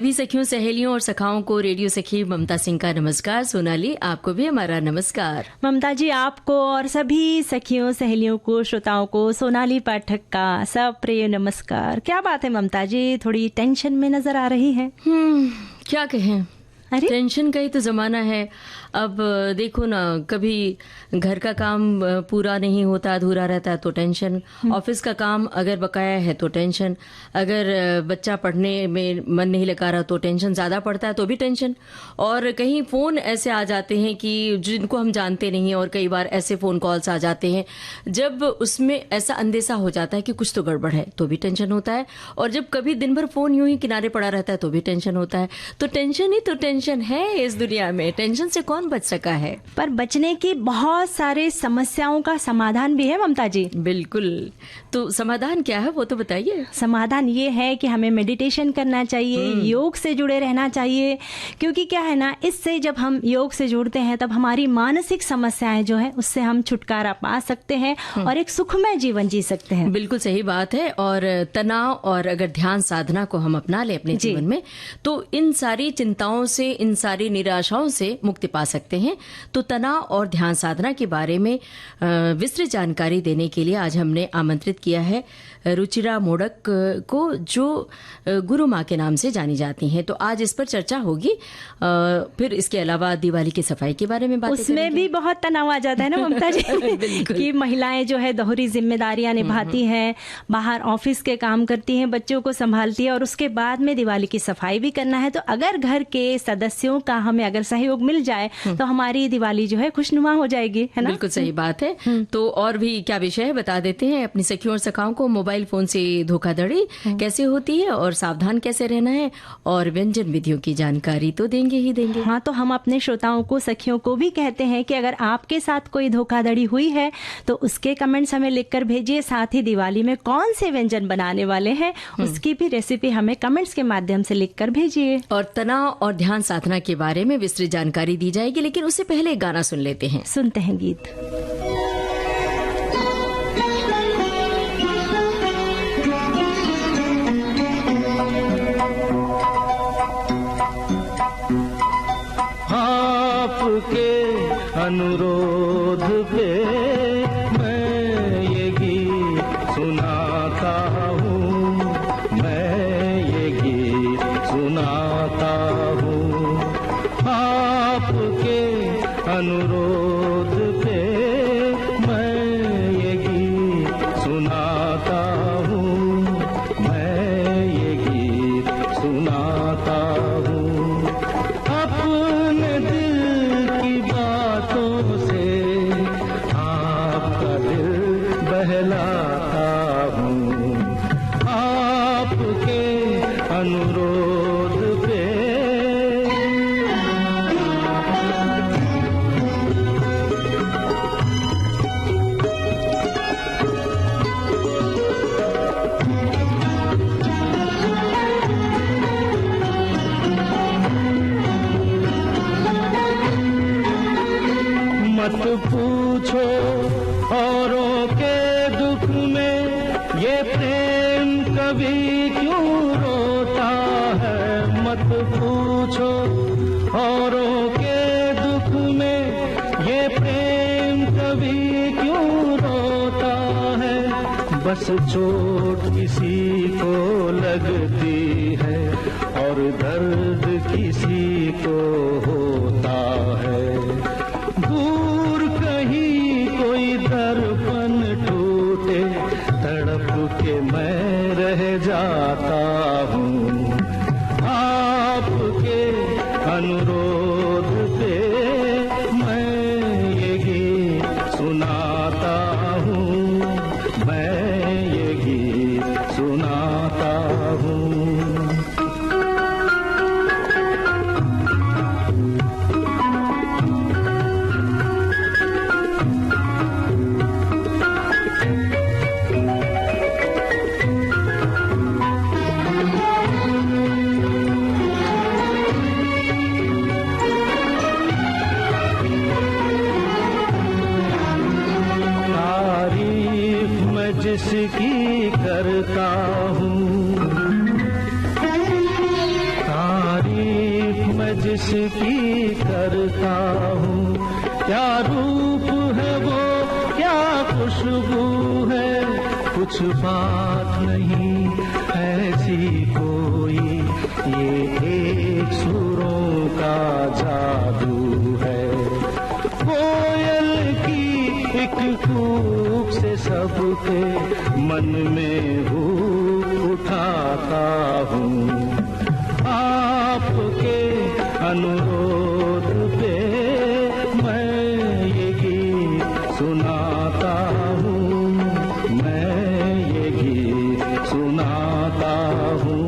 सभी सखियों, सहेलियों और सखाओं को रेडियो सखी ममता सिंह का नमस्कार। सोनाली, आपको भी हमारा नमस्कार। ममता जी, आपको और सभी सखियों, सहेलियों को, श्रोताओं को सोनाली पाठक का सब प्रिय नमस्कार। क्या बात है ममता जी, थोड़ी टेंशन में नजर आ रही है। क्या कहें, अरे टेंशन का ही तो जमाना है। अब देखो ना, कभी घर का काम पूरा नहीं होता, अधूरा रहता है तो टेंशन, ऑफिस का काम अगर बकाया है तो टेंशन, अगर बच्चा पढ़ने में मन नहीं लगा रहा तो टेंशन ज्यादा पड़ता है तो भी टेंशन, और कहीं फोन ऐसे आ जाते हैं कि जिनको हम जानते नहीं हैं, और कई बार ऐसे फोन कॉल्स आ जाते हैं जब उसमें ऐसा अंदेशा हो जाता है कि कुछ तो गड़बड़ है तो भी टेंशन होता है, और जब कभी दिन भर फोन यूं ही किनारे पड़ा रहता है तो भी टेंशन होता है। तो टेंशन ही तो टेंशन है इस दुनिया में, टेंशन से कौन बच सका है। पर बचने की बहुत सारे समस्याओं का समाधान भी है ममता जी। बिल्कुल, तो समाधान क्या है वो तो बताइए। समाधान ये है कि हमें मेडिटेशन करना चाहिए, योग से जुड़े रहना चाहिए, क्योंकि क्या है ना, इससे जब हम योग से जुड़ते हैं तब हमारी मानसिक समस्याएं जो है उससे हम छुटकारा पा सकते हैं और एक सुखमय जीवन जी सकते हैं। बिल्कुल सही बात है। और तनाव और अगर ध्यान साधना को हम अपना ले अपने जीवन में, तो इन सारी चिंताओं से, इन सारी निराशाओं से मुक्ति पा सकते हैं। तो तनाव और ध्यान साधना के बारे में विस्तृत जानकारी देने के लिए आज हमने आमंत्रित किया है रुचिरा मोडक को, जो गुरु माँ के नाम से जानी जाती हैं। तो आज इस पर चर्चा होगी। फिर इसके अलावा दिवाली की सफाई के बारे में बात करेंगे। उसमें भी बहुत तनाव आ जाता है ना ममता जी कि महिलाएं जो है दोहरी जिम्मेदारियां निभाती हैं, बाहर ऑफिस के काम करती हैं, बच्चों को संभालती है और उसके बाद में दिवाली की सफाई भी करना है। तो अगर घर के सदस्यों का हमें अगर सहयोग मिल जाए तो हमारी दिवाली जो है खुशनुमा हो जाएगी, है ना। बिल्कुल सही बात है। तो और भी क्या विषय है बता देते हैं अपनी सखियों और सखाओं को। मोबाइल फोन से धोखाधड़ी कैसे होती है और सावधान कैसे रहना है, और व्यंजन विधियों की जानकारी तो देंगे ही देंगे। हाँ, तो हम अपने श्रोताओं को, सखियों को भी कहते हैं कि अगर आपके साथ कोई धोखाधड़ी हुई है तो उसके कमेंट्स हमें लिखकर भेजिए। साथ ही दिवाली में कौन से व्यंजन बनाने वाले हैं उसकी भी रेसिपी हमें कमेंट्स के माध्यम से लिखकर भेजिए। और तनाव और ध्यान साधना के बारे में विस्तृत जानकारी दी जाएगी, लेकिन उससे पहले एक गाना सुन लेते हैं। सुनते हैं गीत। आपके अनुरोध पे मैं ये गीत सुनाता हूँ, मैं ये गीत सुनाता हूँ। आपके अनुरोध पे मैं ये गीत सुनाता हूँ, मैं ये गीत सुनाता हूँ। अपने दिल की बातों से आपका दिल बहलाता हूँ। आपके अनुरोध पे मत पूछो औरों के दुख में ये प्रेम कभी क्यों रोता है। मत पूछो औरों के दुख में ये प्रेम कभी क्यों रोता है। बस चोट किसी को लगती है और दर्द किसी को होता है। दूर कहीं कोई दर्पण टूटे, तड़प के मैं रह जाता हूँ। आपके अनुरोध पे मैं ये गीत सुनाता हूँ, मैं ये गीत सुनाता हूँ। जिसकी करता हूँ, क्या रूप है वो, क्या खुशबू है, कुछ बात नहीं ऐसी कोई, ये एक सुरों का जादू है। कोयल की एक कूक से सबके मन में हूँ उठाता हूँ, आपके अनुरोध पे मैं ये गीत सुनाता हूँ, मैं ये गीत सुनाता हूँ।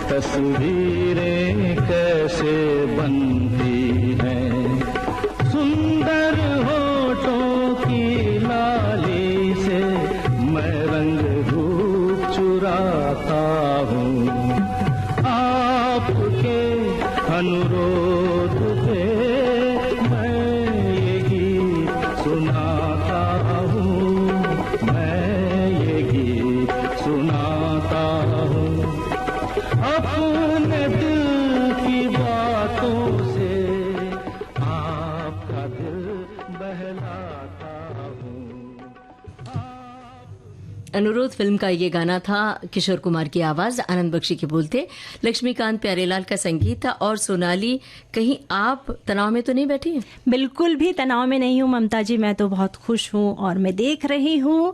तस्वीरें कैसे बनती हैं, सुंदर होठों की लाली से मैं रंग रूप चुराता हूँ, आपके अनुरोध पे मैं ये गीत सुनाता हूँ, मैं ये गीत सुनाता हूँ। अपने दिल की बातों से आपका दिल बहलाता हूँ। अनुरोध फिल्म का ये गाना था, किशोर कुमार की आवाज, आनंद बख्शी के बोल थे, लक्ष्मीकांत प्यारेलाल का संगीत था। और सोनाली, कहीं आप तनाव में तो नहीं बैठी हैं? बिल्कुल भी तनाव में नहीं हूँ ममता जी, मैं तो बहुत खुश हूँ और मैं देख रही हूँ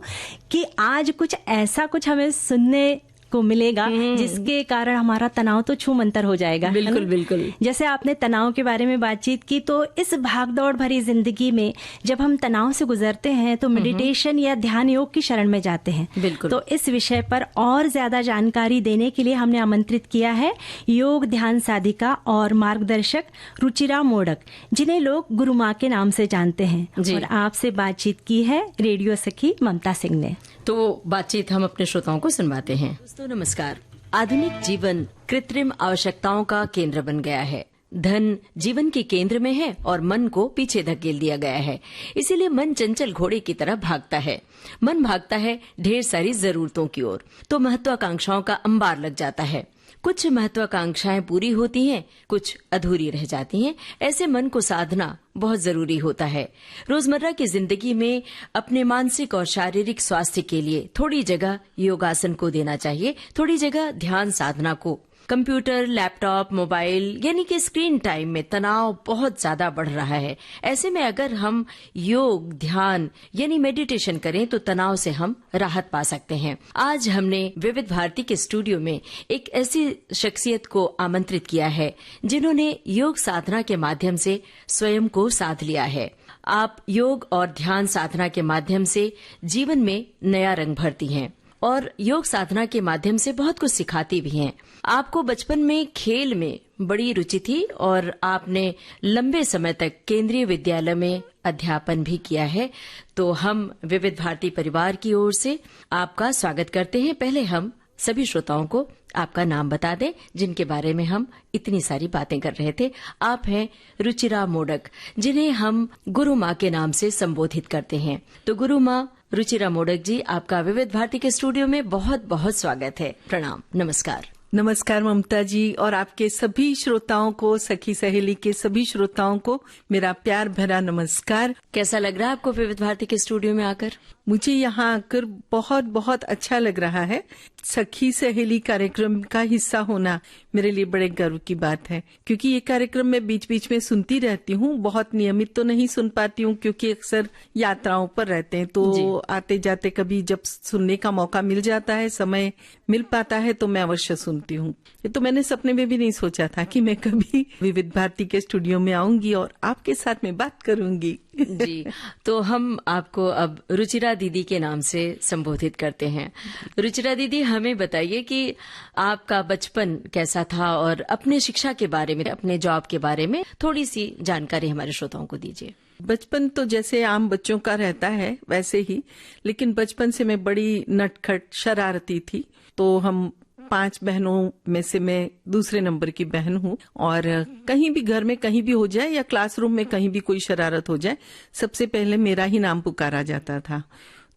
कि आज कुछ ऐसा कुछ हमें सुनने को मिलेगा जिसके कारण हमारा तनाव तो छू मंतर हो जाएगा। बिल्कुल बिल्कुल। जैसे आपने तनाव के बारे में बातचीत की, तो इस भागदौड़ भरी जिंदगी में जब हम तनाव से गुजरते हैं तो मेडिटेशन या ध्यान योग की शरण में जाते हैं। बिल्कुल। तो इस विषय पर और ज्यादा जानकारी देने के लिए हमने आमंत्रित किया है योग ध्यान साधिका और मार्गदर्शक रुचिरा मोडक, जिन्हें लोग गुरु माँ के नाम से जानते हैं। और आपसे बातचीत की है रेडियो सखी ममता सिंह ने। तो बातचीत हम अपने श्रोताओं को सुनवाते हैं। दोस्तों नमस्कार। आधुनिक जीवन कृत्रिम आवश्यकताओं का केंद्र बन गया है। धन जीवन के केंद्र में है और मन को पीछे धकेल दिया गया है। इसीलिए मन चंचल घोड़े की तरह भागता है। मन भागता है ढेर सारी जरूरतों की ओर, तो महत्वाकांक्षाओं का अंबार लग जाता है। कुछ महत्वाकांक्षाएं पूरी होती हैं, कुछ अधूरी रह जाती हैं। ऐसे मन को साधना बहुत जरूरी होता है। रोजमर्रा की जिंदगी में अपने मानसिक और शारीरिक स्वास्थ्य के लिए थोड़ी जगह योगासन को देना चाहिए, थोड़ी जगह ध्यान साधना को। कंप्यूटर, लैपटॉप, मोबाइल यानी कि स्क्रीन टाइम में तनाव बहुत ज्यादा बढ़ रहा है। ऐसे में अगर हम योग, ध्यान यानी मेडिटेशन करें तो तनाव से हम राहत पा सकते हैं। आज हमने विविध भारती के स्टूडियो में एक ऐसी शख्सियत को आमंत्रित किया है जिन्होंने योग साधना के माध्यम से स्वयं को साध लिया है। आप योग और ध्यान साधना के माध्यम से जीवन में नया रंग भरती हैं और योग साधना के माध्यम से बहुत कुछ सिखाती भी हैं। आपको बचपन में खेल में बड़ी रुचि थी और आपने लंबे समय तक केंद्रीय विद्यालय में अध्यापन भी किया है। तो हम विविध भारती परिवार की ओर से आपका स्वागत करते हैं। पहले हम सभी श्रोताओं को आपका नाम बता दें, जिनके बारे में हम इतनी सारी बातें कर रहे थे। आप हैं रुचिरा मोडक, जिन्हें हम गुरु माँ के नाम से संबोधित करते हैं। तो गुरु माँ रुचिरा मोडक जी, आपका विविध भारती के स्टूडियो में बहुत बहुत स्वागत है। प्रणाम, नमस्कार। नमस्कार ममता जी, और आपके सभी श्रोताओं को, सखी सहेली के सभी श्रोताओं को मेरा प्यार भरा नमस्कार। कैसा लग रहा है आपको विविध भारती के स्टूडियो में आकर? मुझे यहाँ आकर बहुत बहुत अच्छा लग रहा है। सखी सहेली कार्यक्रम का हिस्सा होना मेरे लिए बड़े गर्व की बात है, क्योंकि ये कार्यक्रम मैं बीच बीच में सुनती रहती हूँ। बहुत नियमित तो नहीं सुन पाती हूँ क्योंकि अक्सर यात्राओं पर रहते हैं, तो आते जाते कभी जब सुनने का मौका मिल जाता है, समय मिल पाता है, तो मैं अवश्य सुनती हूँ। ये तो मैंने सपने में भी नहीं सोचा था कि मैं कभी विविध भारती के स्टूडियो में आऊंगी और आपके साथ में बात करूंगी। जी, तो हम आपको अब रुचिरा दीदी के नाम से संबोधित करते हैं। रुचिरा दीदी, हमें बताइए कि आपका बचपन कैसा था और अपने शिक्षा के बारे में, अपने जॉब के बारे में थोड़ी सी जानकारी हमारे श्रोताओं को दीजिए। बचपन तो जैसे आम बच्चों का रहता है वैसे ही, लेकिन बचपन से मैं बड़ी नटखट शरारती थी। तो हम 5 बहनों में से मैं दूसरे नंबर की बहन हूँ, और कहीं भी घर में कहीं भी हो जाए या क्लासरूम में कहीं भी कोई शरारत हो जाए, सबसे पहले मेरा ही नाम पुकारा जाता था।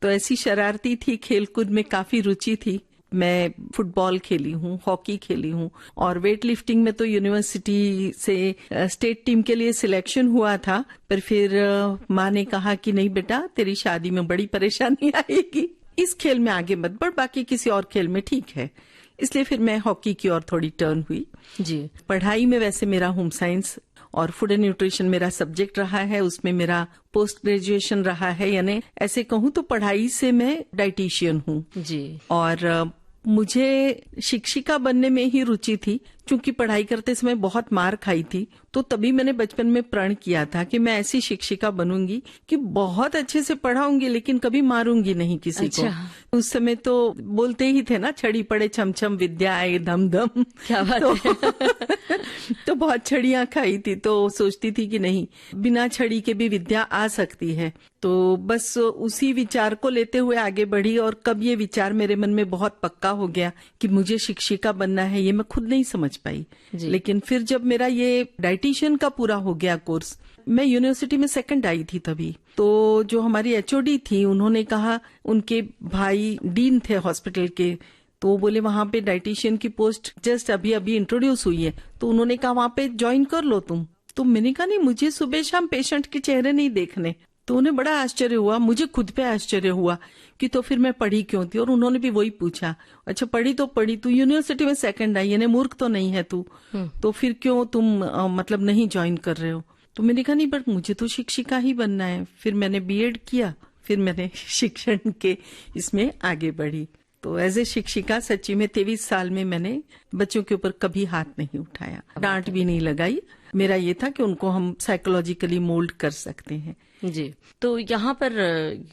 तो ऐसी शरारती थी, खेलकूद में काफी रुचि थी। मैं फुटबॉल खेली हूँ, हॉकी खेली हूँ, और वेट लिफ्टिंग में तो यूनिवर्सिटी से स्टेट टीम के लिए सिलेक्शन हुआ था। पर फिर माँ ने कहा कि नहीं बेटा, तेरी शादी में बड़ी परेशानी आएगी, इस खेल में आगे मत बढ़, बाकी किसी और खेल में ठीक है। इसलिए फिर मैं हॉकी की ओर थोड़ी टर्न हुई। जी, पढ़ाई में वैसे मेरा होम साइंस और फूड एंड न्यूट्रिशन मेरा सब्जेक्ट रहा है, उसमें मेरा पोस्ट ग्रेजुएशन रहा है, यानी ऐसे कहूँ तो पढ़ाई से मैं डाइटिशियन हूँ। जी, और मुझे शिक्षिका बनने में ही रुचि थी, क्योंकि पढ़ाई करते समय बहुत मार खाई थी। तो तभी मैंने बचपन में प्रण किया था कि मैं ऐसी शिक्षिका बनूंगी कि बहुत अच्छे से पढ़ाऊंगी, लेकिन कभी मारूंगी नहीं किसी को। उस समय तो बोलते ही थे ना, छड़ी पड़े छम छम विद्या आए धम धम। क्या बात है। तो बहुत छड़ियां खाई थी, तो सोचती थी कि नहीं, बिना छड़ी के भी विद्या आ सकती है। तो बस उसी विचार को लेते हुए आगे बढ़ी, और कब ये विचार मेरे मन में बहुत पक्का हो गया कि मुझे शिक्षिका बनना है, ये मैं खुद नहीं समझ पाई। लेकिन फिर जब मेरा ये डाइटिशियन का पूरा हो गया कोर्स, मैं यूनिवर्सिटी में सेकंड आई थी तभी। तो जो हमारी एचओडी थी, उन्होंने कहा, उनके भाई डीन थे हॉस्पिटल के, तो वो बोले वहां पे डाइटिशियन की पोस्ट जस्ट अभी अभी इंट्रोड्यूस हुई है, तो उन्होंने कहा वहां पे ज्वाइन कर लो तुम। तो मैंने कहा नहीं, मुझे सुबह शाम पेशेंट के चेहरे नहीं देखने। तो उन्हें बड़ा आश्चर्य हुआ, मुझे खुद पे आश्चर्य हुआ कि तो फिर मैं पढ़ी क्यों थी। और उन्होंने भी वही पूछा, अच्छा पढ़ी तो पढ़ी, तू यूनिवर्सिटी में सेकंड आई, यानी मूर्ख तो नहीं है तू, तो फिर क्यों तुम मतलब नहीं ज्वाइन कर रहे हो। तो मैंने कहा नहीं, बट मुझे तो शिक्षिका ही बनना है। फिर मैंने बीएड किया, फिर मैंने शिक्षण के इसमें आगे बढ़ी। तो एज ए शिक्षिका सच्ची में 23 साल में मैंने बच्चों के ऊपर कभी हाथ नहीं उठाया, डांट भी नहीं लगाई। मेरा ये था कि उनको हम साइकोलॉजिकली मोल्ड कर सकते हैं। जी, तो यहाँ पर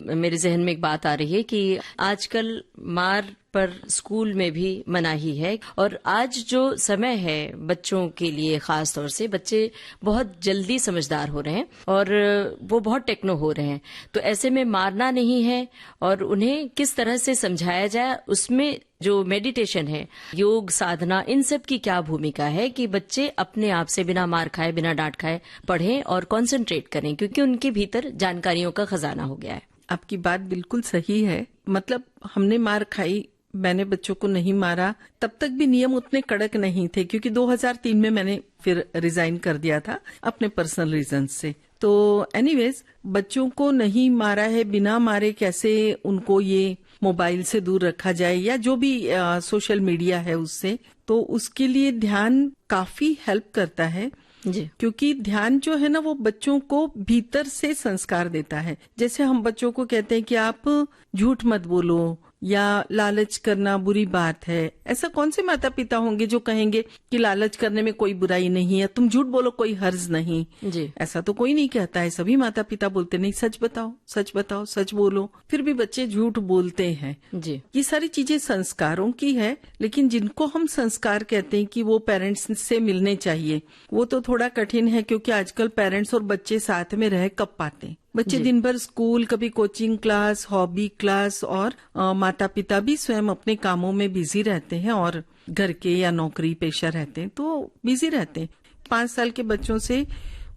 मेरे जहन में एक बात आ रही है कि आजकल मार पर स्कूल में भी मनाही है, और आज जो समय है बच्चों के लिए, खास तौर से बच्चे बहुत जल्दी समझदार हो रहे हैं और वो बहुत टेक्नो हो रहे हैं। तो ऐसे में मारना नहीं है, और उन्हें किस तरह से समझाया जाए, उसमें जो मेडिटेशन है, योग साधना, इन सब की क्या भूमिका है कि बच्चे अपने आप से बिना मार खाए, बिना डांट खाए पढ़ें और कंसंट्रेट करें, क्योंकि उनके भीतर जानकारियों का खजाना हो गया है। आपकी बात बिल्कुल सही है। मतलब हमने मार खाई, मैंने बच्चों को नहीं मारा, तब तक भी नियम उतने कड़क नहीं थे, क्योंकि 2003 में मैंने फिर रिजाइन कर दिया था अपने पर्सनल रीजन से। तो एनीवेज, बच्चों को नहीं मारा है, बिना मारे कैसे उनको ये मोबाइल से दूर रखा जाए, या जो भी सोशल मीडिया है उससे, तो उसके लिए ध्यान काफी हेल्प करता है। जी, क्योंकि ध्यान जो है ना, वो बच्चों को भीतर से संस्कार देता है। जैसे हम बच्चों को कहते हैं कि आप झूठ मत बोलो, या लालच करना बुरी बात है। ऐसा कौन से माता पिता होंगे जो कहेंगे कि लालच करने में कोई बुराई नहीं है, तुम झूठ बोलो कोई हर्ज नहीं। जी, ऐसा तो कोई नहीं कहता है। सभी माता पिता बोलते नहीं, सच बताओ, सच बताओ, सच बोलो। फिर भी बच्चे झूठ बोलते हैं। जी, ये सारी चीजें संस्कारों की है, लेकिन जिनको हम संस्कार कहते हैं कि वो पेरेंट्स से मिलने चाहिए, वो तो थोड़ा कठिन है, क्योंकि आजकल पेरेंट्स और बच्चे साथ में रह कब पाते हैं। बच्चे दिन भर स्कूल, कभी कोचिंग क्लास, हॉबी क्लास, और माता पिता भी स्वयं अपने कामों में बिजी रहते हैं, और घर के या नौकरी पेशा रहते हैं, तो बिजी रहते हैं। 5 साल के बच्चों से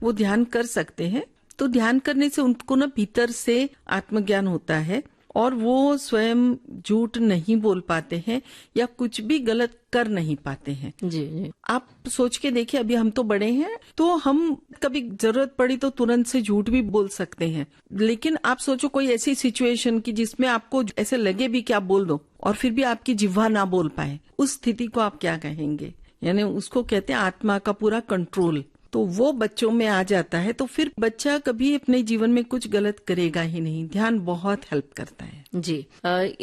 वो ध्यान कर सकते हैं। तो ध्यान करने से उनको ना भीतर से आत्मज्ञान होता है, और वो स्वयं झूठ नहीं बोल पाते हैं या कुछ भी गलत कर नहीं पाते हैं। जी जी। आप सोच के देखिए, अभी हम तो बड़े हैं तो हम कभी जरूरत पड़ी तो तुरंत से झूठ भी बोल सकते हैं, लेकिन आप सोचो कोई ऐसी सिचुएशन की जिसमें आपको ऐसे लगे भी कि आप बोल दो और फिर भी आपकी जिह्वा ना बोल पाए, उस स्थिति को आप क्या कहेंगे? यानी उसको कहते हैं आत्मा का पूरा कंट्रोल। तो वो बच्चों में आ जाता है तो फिर बच्चा कभी अपने जीवन में कुछ गलत करेगा ही नहीं। ध्यान बहुत हेल्प करता है। जी।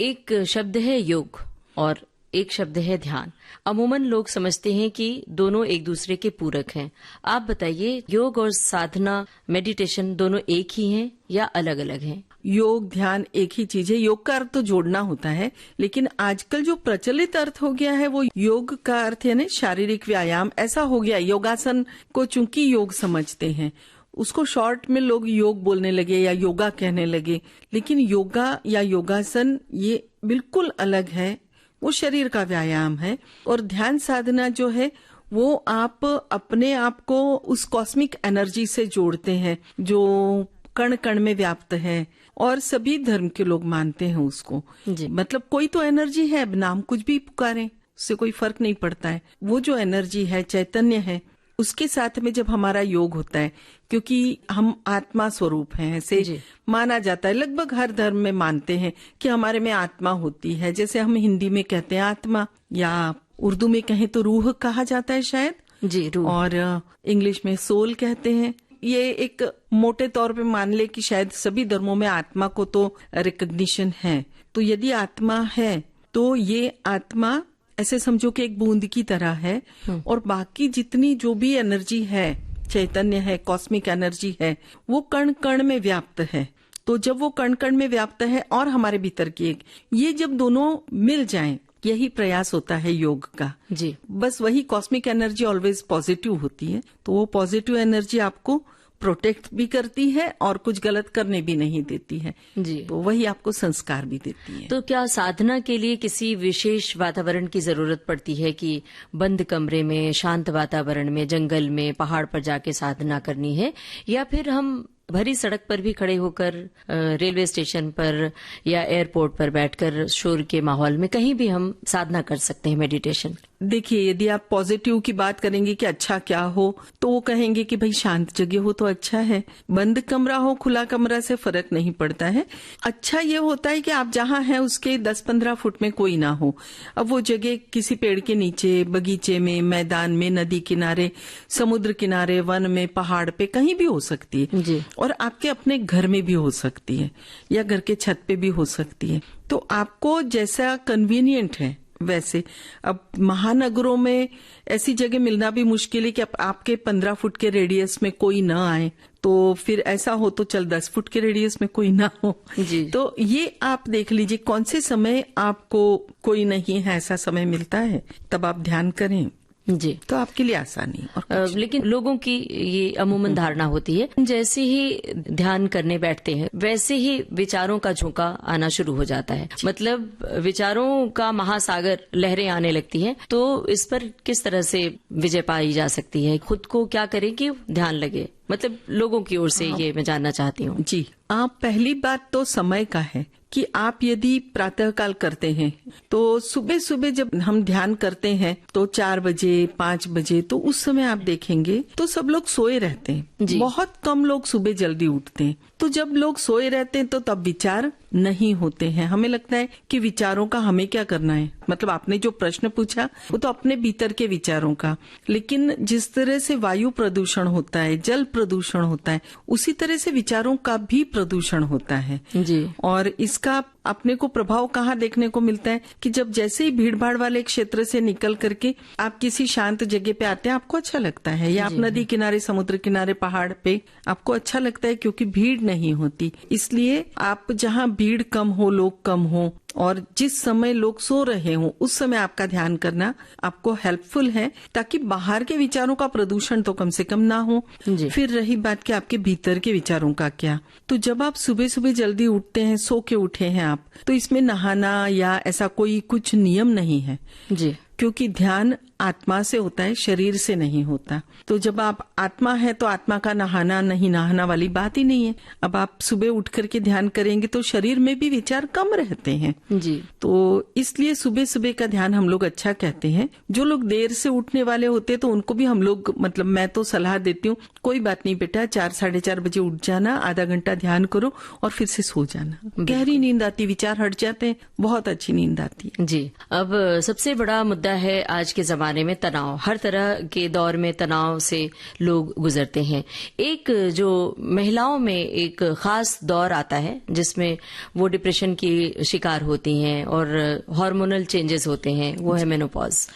एक शब्द है योग और एक शब्द है ध्यान। अमूमन लोग समझते हैं कि दोनों एक दूसरे के पूरक हैं। आप बताइए, योग और साधना मेडिटेशन दोनों एक ही हैं या अलग अलग हैं? योग ध्यान एक ही चीज है। योग का अर्थ तो जोड़ना होता है, लेकिन आजकल जो प्रचलित अर्थ हो गया है वो योग का अर्थ यानी शारीरिक व्यायाम ऐसा हो गया। योगासन को चूंकि योग समझते हैं, उसको शॉर्ट में लोग योग बोलने लगे या योगा कहने लगे, लेकिन योगा या योगासन ये बिल्कुल अलग है। वो शरीर का व्यायाम है। और ध्यान साधना जो है वो आप अपने आप को उस कॉस्मिक एनर्जी से जोड़ते हैं जो कण कण में व्याप्त है और सभी धर्म के लोग मानते हैं उसको। जी। मतलब कोई तो एनर्जी है, अब नाम कुछ भी पुकारें उससे कोई फर्क नहीं पड़ता है। वो जो एनर्जी है, चैतन्य है, उसके साथ में जब हमारा योग होता है, क्योंकि हम आत्मा स्वरूप हैं, ऐसे माना जाता है, लगभग हर धर्म में मानते हैं कि हमारे में आत्मा होती है। जैसे हम हिंदी में कहते हैं आत्मा, या उर्दू में कहें तो रूह कहा जाता है शायद। जी, रूह। और इंग्लिश में सोल कहते हैं। ये एक मोटे तौर पे मान ले कि शायद सभी धर्मों में आत्मा को तो रिकग्निशन है। तो यदि आत्मा है तो ये आत्मा ऐसे समझो कि एक बूंद की तरह है, और बाकी जितनी जो भी एनर्जी है, चैतन्य है, कॉस्मिक एनर्जी है, वो कण कण में व्याप्त है। तो जब वो कण कण में व्याप्त है और हमारे भीतर की एक, ये जब दोनों मिल जाएं, यही प्रयास होता है योग का। जी। बस वही कॉस्मिक एनर्जी ऑलवेज पॉजिटिव होती है, तो वो पॉजिटिव एनर्जी आपको प्रोटेक्ट भी करती है और कुछ गलत करने भी नहीं देती है। जी। तो वही आपको संस्कार भी देती है। तो क्या साधना के लिए किसी विशेष वातावरण की जरूरत पड़ती है कि बंद कमरे में, शांत वातावरण में, जंगल में, पहाड़ पर जाके साधना करनी है, या फिर हम भरी सड़क पर भी खड़े होकर, रेलवे स्टेशन पर या एयरपोर्ट पर बैठकर शोर के माहौल में कहीं भी हम साधना कर सकते हैं मेडिटेशन? देखिए, यदि आप पॉजिटिव की बात करेंगे कि अच्छा क्या हो, तो वो कहेंगे कि भाई शांत जगह हो तो अच्छा है। बंद कमरा हो, खुला कमरा से फर्क नहीं पड़ता है। अच्छा ये होता है कि आप जहाँ हैं उसके 10-15 फुट में कोई ना हो। अब वो जगह किसी पेड़ के नीचे, बगीचे में, मैदान में, नदी किनारे, समुद्र किनारे, वन में, पहाड़ पे, कहीं भी हो सकती है। जी। और आपके अपने घर में भी हो सकती है या घर के छत पे भी हो सकती है। तो आपको जैसा कन्वीनियंट है वैसे। अब महानगरों में ऐसी जगह मिलना भी मुश्किल है कि आपके 15 फुट के रेडियस में कोई ना आए, तो फिर ऐसा हो तो चल 10 फुट के रेडियस में कोई ना हो। जी। तो ये आप देख लीजिए कौन से समय आपको कोई नहीं है, ऐसा समय मिलता है, तब आप ध्यान करें। जी। तो आपके लिए आसानी। और लेकिन लोगों की ये अमूमन धारणा होती है, जैसे ही ध्यान करने बैठते हैं वैसे ही विचारों का झोंका आना शुरू हो जाता है। मतलब विचारों का महासागर, लहरें आने लगती हैं। तो इस पर किस तरह से विजय पाई जा सकती है? खुद को क्या करें कि ध्यान लगे? मतलब लोगों की ओर से ये मैं जानना चाहती हूँ। जी, आप पहली बात तो समय का है कि आप यदि प्रातःकाल करते हैं तो सुबह सुबह जब हम ध्यान करते हैं तो 4 बजे 5 बजे, तो उस समय आप देखेंगे तो सब लोग सोए रहते हैं। बहुत कम लोग सुबह जल्दी उठते हैं। तो जब लोग सोए रहते हैं तो तब विचार नहीं होते हैं। हमें लगता है कि विचारों का हमें क्या करना है। मतलब आपने जो प्रश्न पूछा वो तो अपने भीतर के विचारों का, लेकिन जिस तरह से वायु प्रदूषण होता है, जल प्रदूषण होता है, उसी तरह से विचारों का भी प्रदूषण होता है। जी। और इसका अपने को प्रभाव कहाँ देखने को मिलता है कि जब जैसे ही भीड़ भाड़ वाले क्षेत्र से निकल करके आप किसी शांत जगह पे आते हैं, आपको अच्छा लगता है, या आप नदी किनारे, समुद्र किनारे, पहाड़ पे, आपको अच्छा लगता है क्योंकि भीड़ नहीं होती। इसलिए आप जहाँ भीड़ कम हो, लोग कम हो और जिस समय लोग सो रहे हों, उस समय आपका ध्यान करना आपको हेल्पफुल है, ताकि बाहर के विचारों का प्रदूषण तो कम से कम ना हो। फिर रही बात कि आपके भीतर के विचारों का क्या, तो जब आप सुबह सुबह जल्दी उठते हैं, सो के उठे हैं आप, तो इसमें नहाना या ऐसा कोई कुछ नियम नहीं है। जी। क्योंकि ध्यान आत्मा से होता है, शरीर से नहीं होता। तो जब आप आत्मा है तो आत्मा का नहाना नहीं नहाना वाली बात ही नहीं है। अब आप सुबह उठ करके ध्यान करेंगे तो शरीर में भी विचार कम रहते हैं जी। तो इसलिए सुबह सुबह का ध्यान हम लोग अच्छा कहते हैं। जो लोग देर से उठने वाले होते हैं तो उनको भी हम लोग मतलब मैं तो सलाह देती हूँ, कोई बात नहीं बेटा, 4 साढ़े 4 बजे उठ जाना, आधा घंटा ध्यान करो और फिर से सो जाना। गहरी नींद आती, विचार हट जाते हैं, बहुत अच्छी नींद आती है। जी। अब सबसे बड़ा मुद्दा है आज के जमाने में तनाव। हर तरह के दौर में तनाव से लोग गुजरते हैं। एक जो महिलाओं में एक खास दौर आता है जिसमें वो डिप्रेशन की शिकार होती हैं और हार्मोनल चेंजेस होते हैं, वो है मेनोपॉज।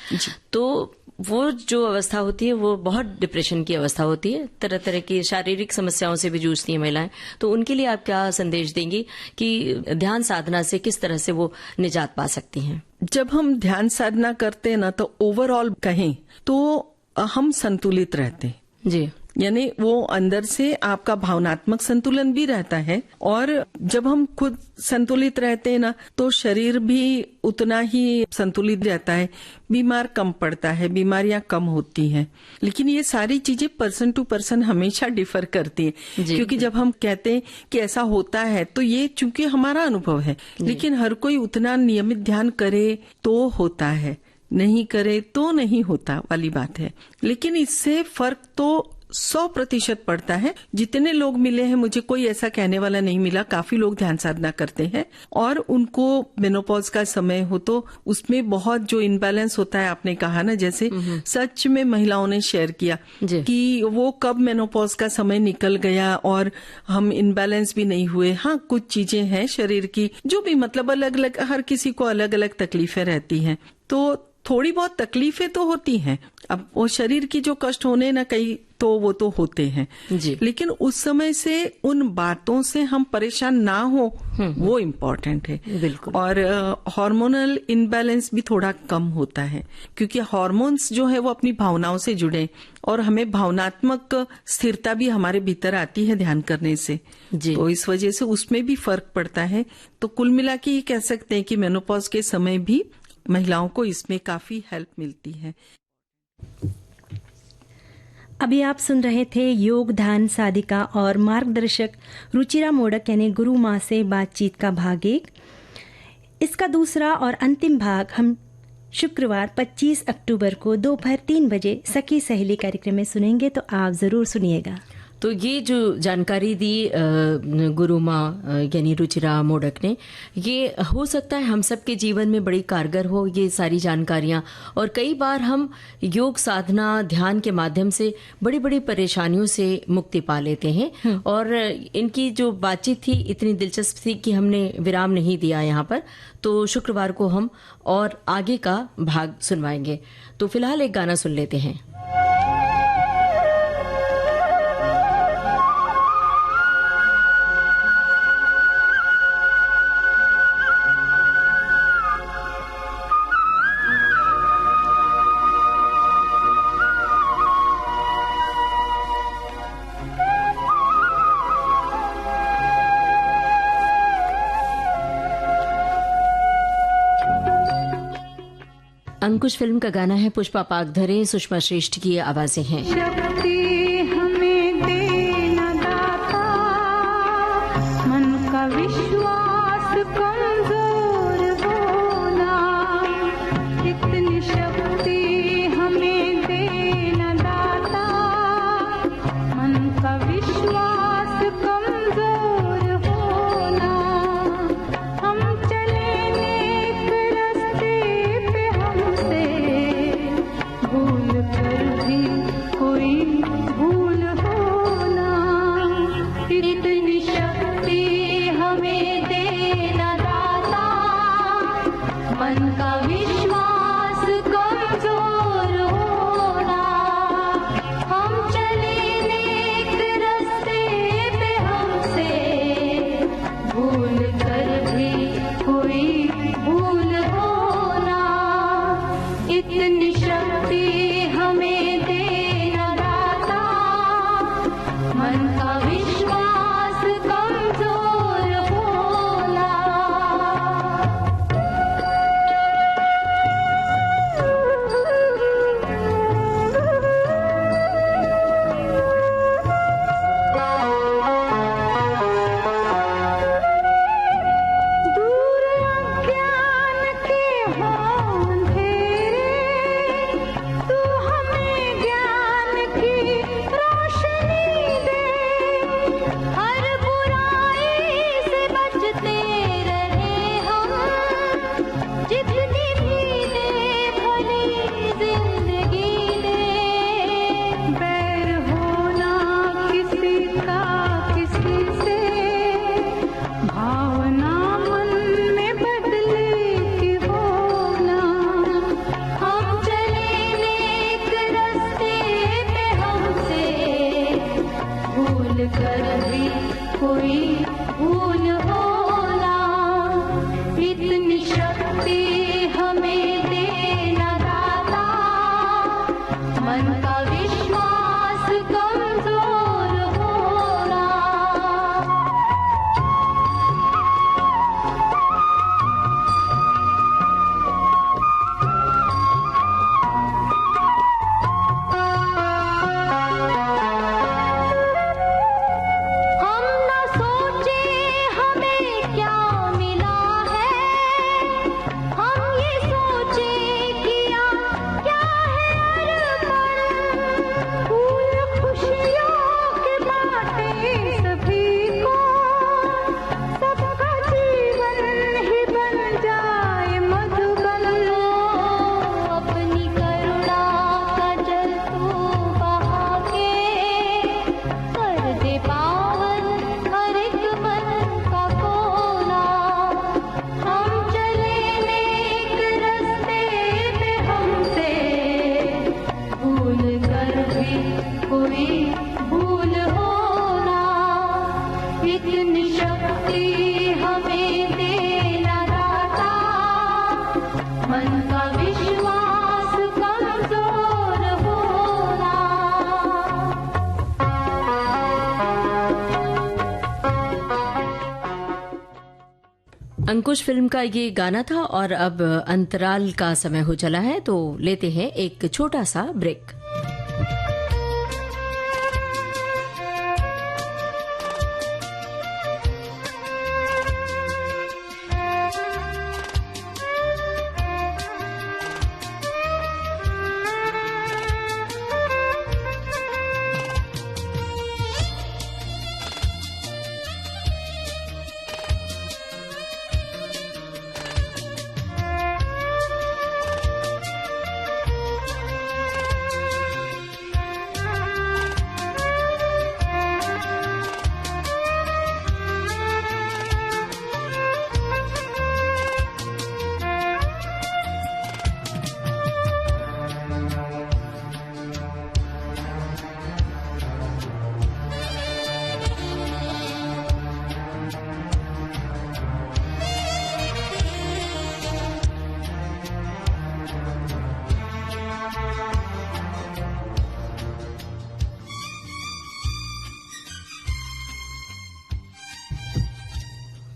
तो वो जो अवस्था होती है वो बहुत डिप्रेशन की अवस्था होती है, तरह तरह की शारीरिक समस्याओं से भी जूझती हैं महिलाएं। तो उनके लिए आप क्या संदेश देंगी कि ध्यान साधना से किस तरह से वो निजात पा सकती हैं? जब हम ध्यान साधना करते हैं ना तो ओवरऑल कहें तो हम संतुलित रहते हैं जी। यानी वो अंदर से आपका भावनात्मक संतुलन भी रहता है और जब हम खुद संतुलित रहते हैं ना तो शरीर भी उतना ही संतुलित रहता है, बीमार कम पड़ता है, बीमारियां कम होती हैं। लेकिन ये सारी चीजें पर्सन टू पर्सन हमेशा डिफर करती है, क्योंकि जब हम कहते हैं कि ऐसा होता है तो ये चूंकि हमारा अनुभव है, लेकिन हर कोई उतना नियमित ध्यान करे तो होता है, नहीं करे तो नहीं होता वाली बात है। लेकिन इससे फर्क तो 100% पड़ता है। जितने लोग मिले हैं मुझे कोई ऐसा कहने वाला नहीं मिला, काफी लोग ध्यान साधना करते हैं और उनको मेनोपॉज का समय हो तो उसमें बहुत जो इनबैलेंस होता है, आपने कहा ना, जैसे सच में महिलाओं ने शेयर किया कि वो कब मेनोपॉज का समय निकल गया और हम इनबैलेंस भी नहीं हुए। हाँ, कुछ चीजें हैं शरीर की जो भी मतलब अलग अलग, हर किसी को अलग अलग तकलीफें रहती हैं, तो थोड़ी बहुत तकलीफें तो होती हैं। अब वो शरीर की जो कष्ट होने ना कई तो वो तो होते हैं जी। लेकिन उस समय से उन बातों से हम परेशान ना हो वो इम्पोर्टेंट है। बिल्कुल। और हार्मोनल इनबैलेंस भी थोड़ा कम होता है क्योंकि हार्मोन्स जो है वो अपनी भावनाओं से जुड़े और हमें भावनात्मक स्थिरता भी हमारे भीतर आती है ध्यान करने से जी। तो इस वजह से उसमें भी फर्क पड़ता है। तो कुल मिला के ये कह सकते हैं कि मेनोपॉज के समय भी महिलाओं को इसमें काफी हेल्प मिलती है। अभी आप सुन रहे थे योग ध्यान साधिका और मार्गदर्शक रुचिरा मोडक यानी गुरु माँ से बातचीत का भाग 1। इसका दूसरा और अंतिम भाग हम शुक्रवार 25 अक्टूबर को दोपहर 3 बजे सखी सहेली कार्यक्रम में सुनेंगे, तो आप जरूर सुनिएगा। तो ये जो जानकारी दी गुरु माँ यानी रुचिरा मोडक ने, ये हो सकता है हम सबके जीवन में बड़ी कारगर हो ये सारी जानकारियाँ। और कई बार हम योग साधना ध्यान के माध्यम से बड़ी बड़ी परेशानियों से मुक्ति पा लेते हैं। और इनकी जो बातचीत थी इतनी दिलचस्प थी कि हमने विराम नहीं दिया यहाँ पर, तो शुक्रवार को हम और आगे का भाग सुनवाएंगे। तो फिलहाल एक गाना सुन लेते हैं। अंकुश फिल्म का गाना है, पुष्पा पाकधरे, सुषमा श्रेष्ठ की आवाजें हैं। शक्ति हमें देना दाता, मन का विश्वास कमजोर होना, इतनी शक्ति हमें देना दाता, मन का विश्वास कमजोर होना, हम चले नेक रास्ते पे हमसे भूल कर भी कोई भूल होना, इतनी शक्ति हमें देना दाता, मन का विश्वास कमजोर होना, हम चले नेक रास्ते पे हमसे भूल कर भी कोई भूल होना, इतनी शक्ति हमें देना दाता, मन का विश्वास कमजोर होना। भूल कर भी कोई भूल होना, इतनी शक्ति हमें देना दाता, मन का विश्वास कमजोर होना। हम न सोचे हमें क्या मिला है, हम ये सोचे किया क्या है अर्पण, फूल खुशियों के बाटे सभी को, सबका जीवन ही बन जाए मधुबन। अपनी करुणा का जल तू बहा के, कर दे पावन हर एक मन का कोना। हम चले नेक रास्ते पे हमसे, भूल कर भी कोई भूल होना, इतनी शक्ति हमें देना दाता, मन का विश्वास कमजोर होना। अंकुश फिल्म का ये गाना था और अब अंतराल का समय हो चला है, तो लेते हैं एक छोटा सा ब्रेक।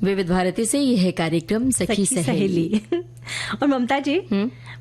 विविध भारती से यह है कार्यक्रम सखी सहेली। और ममता जी,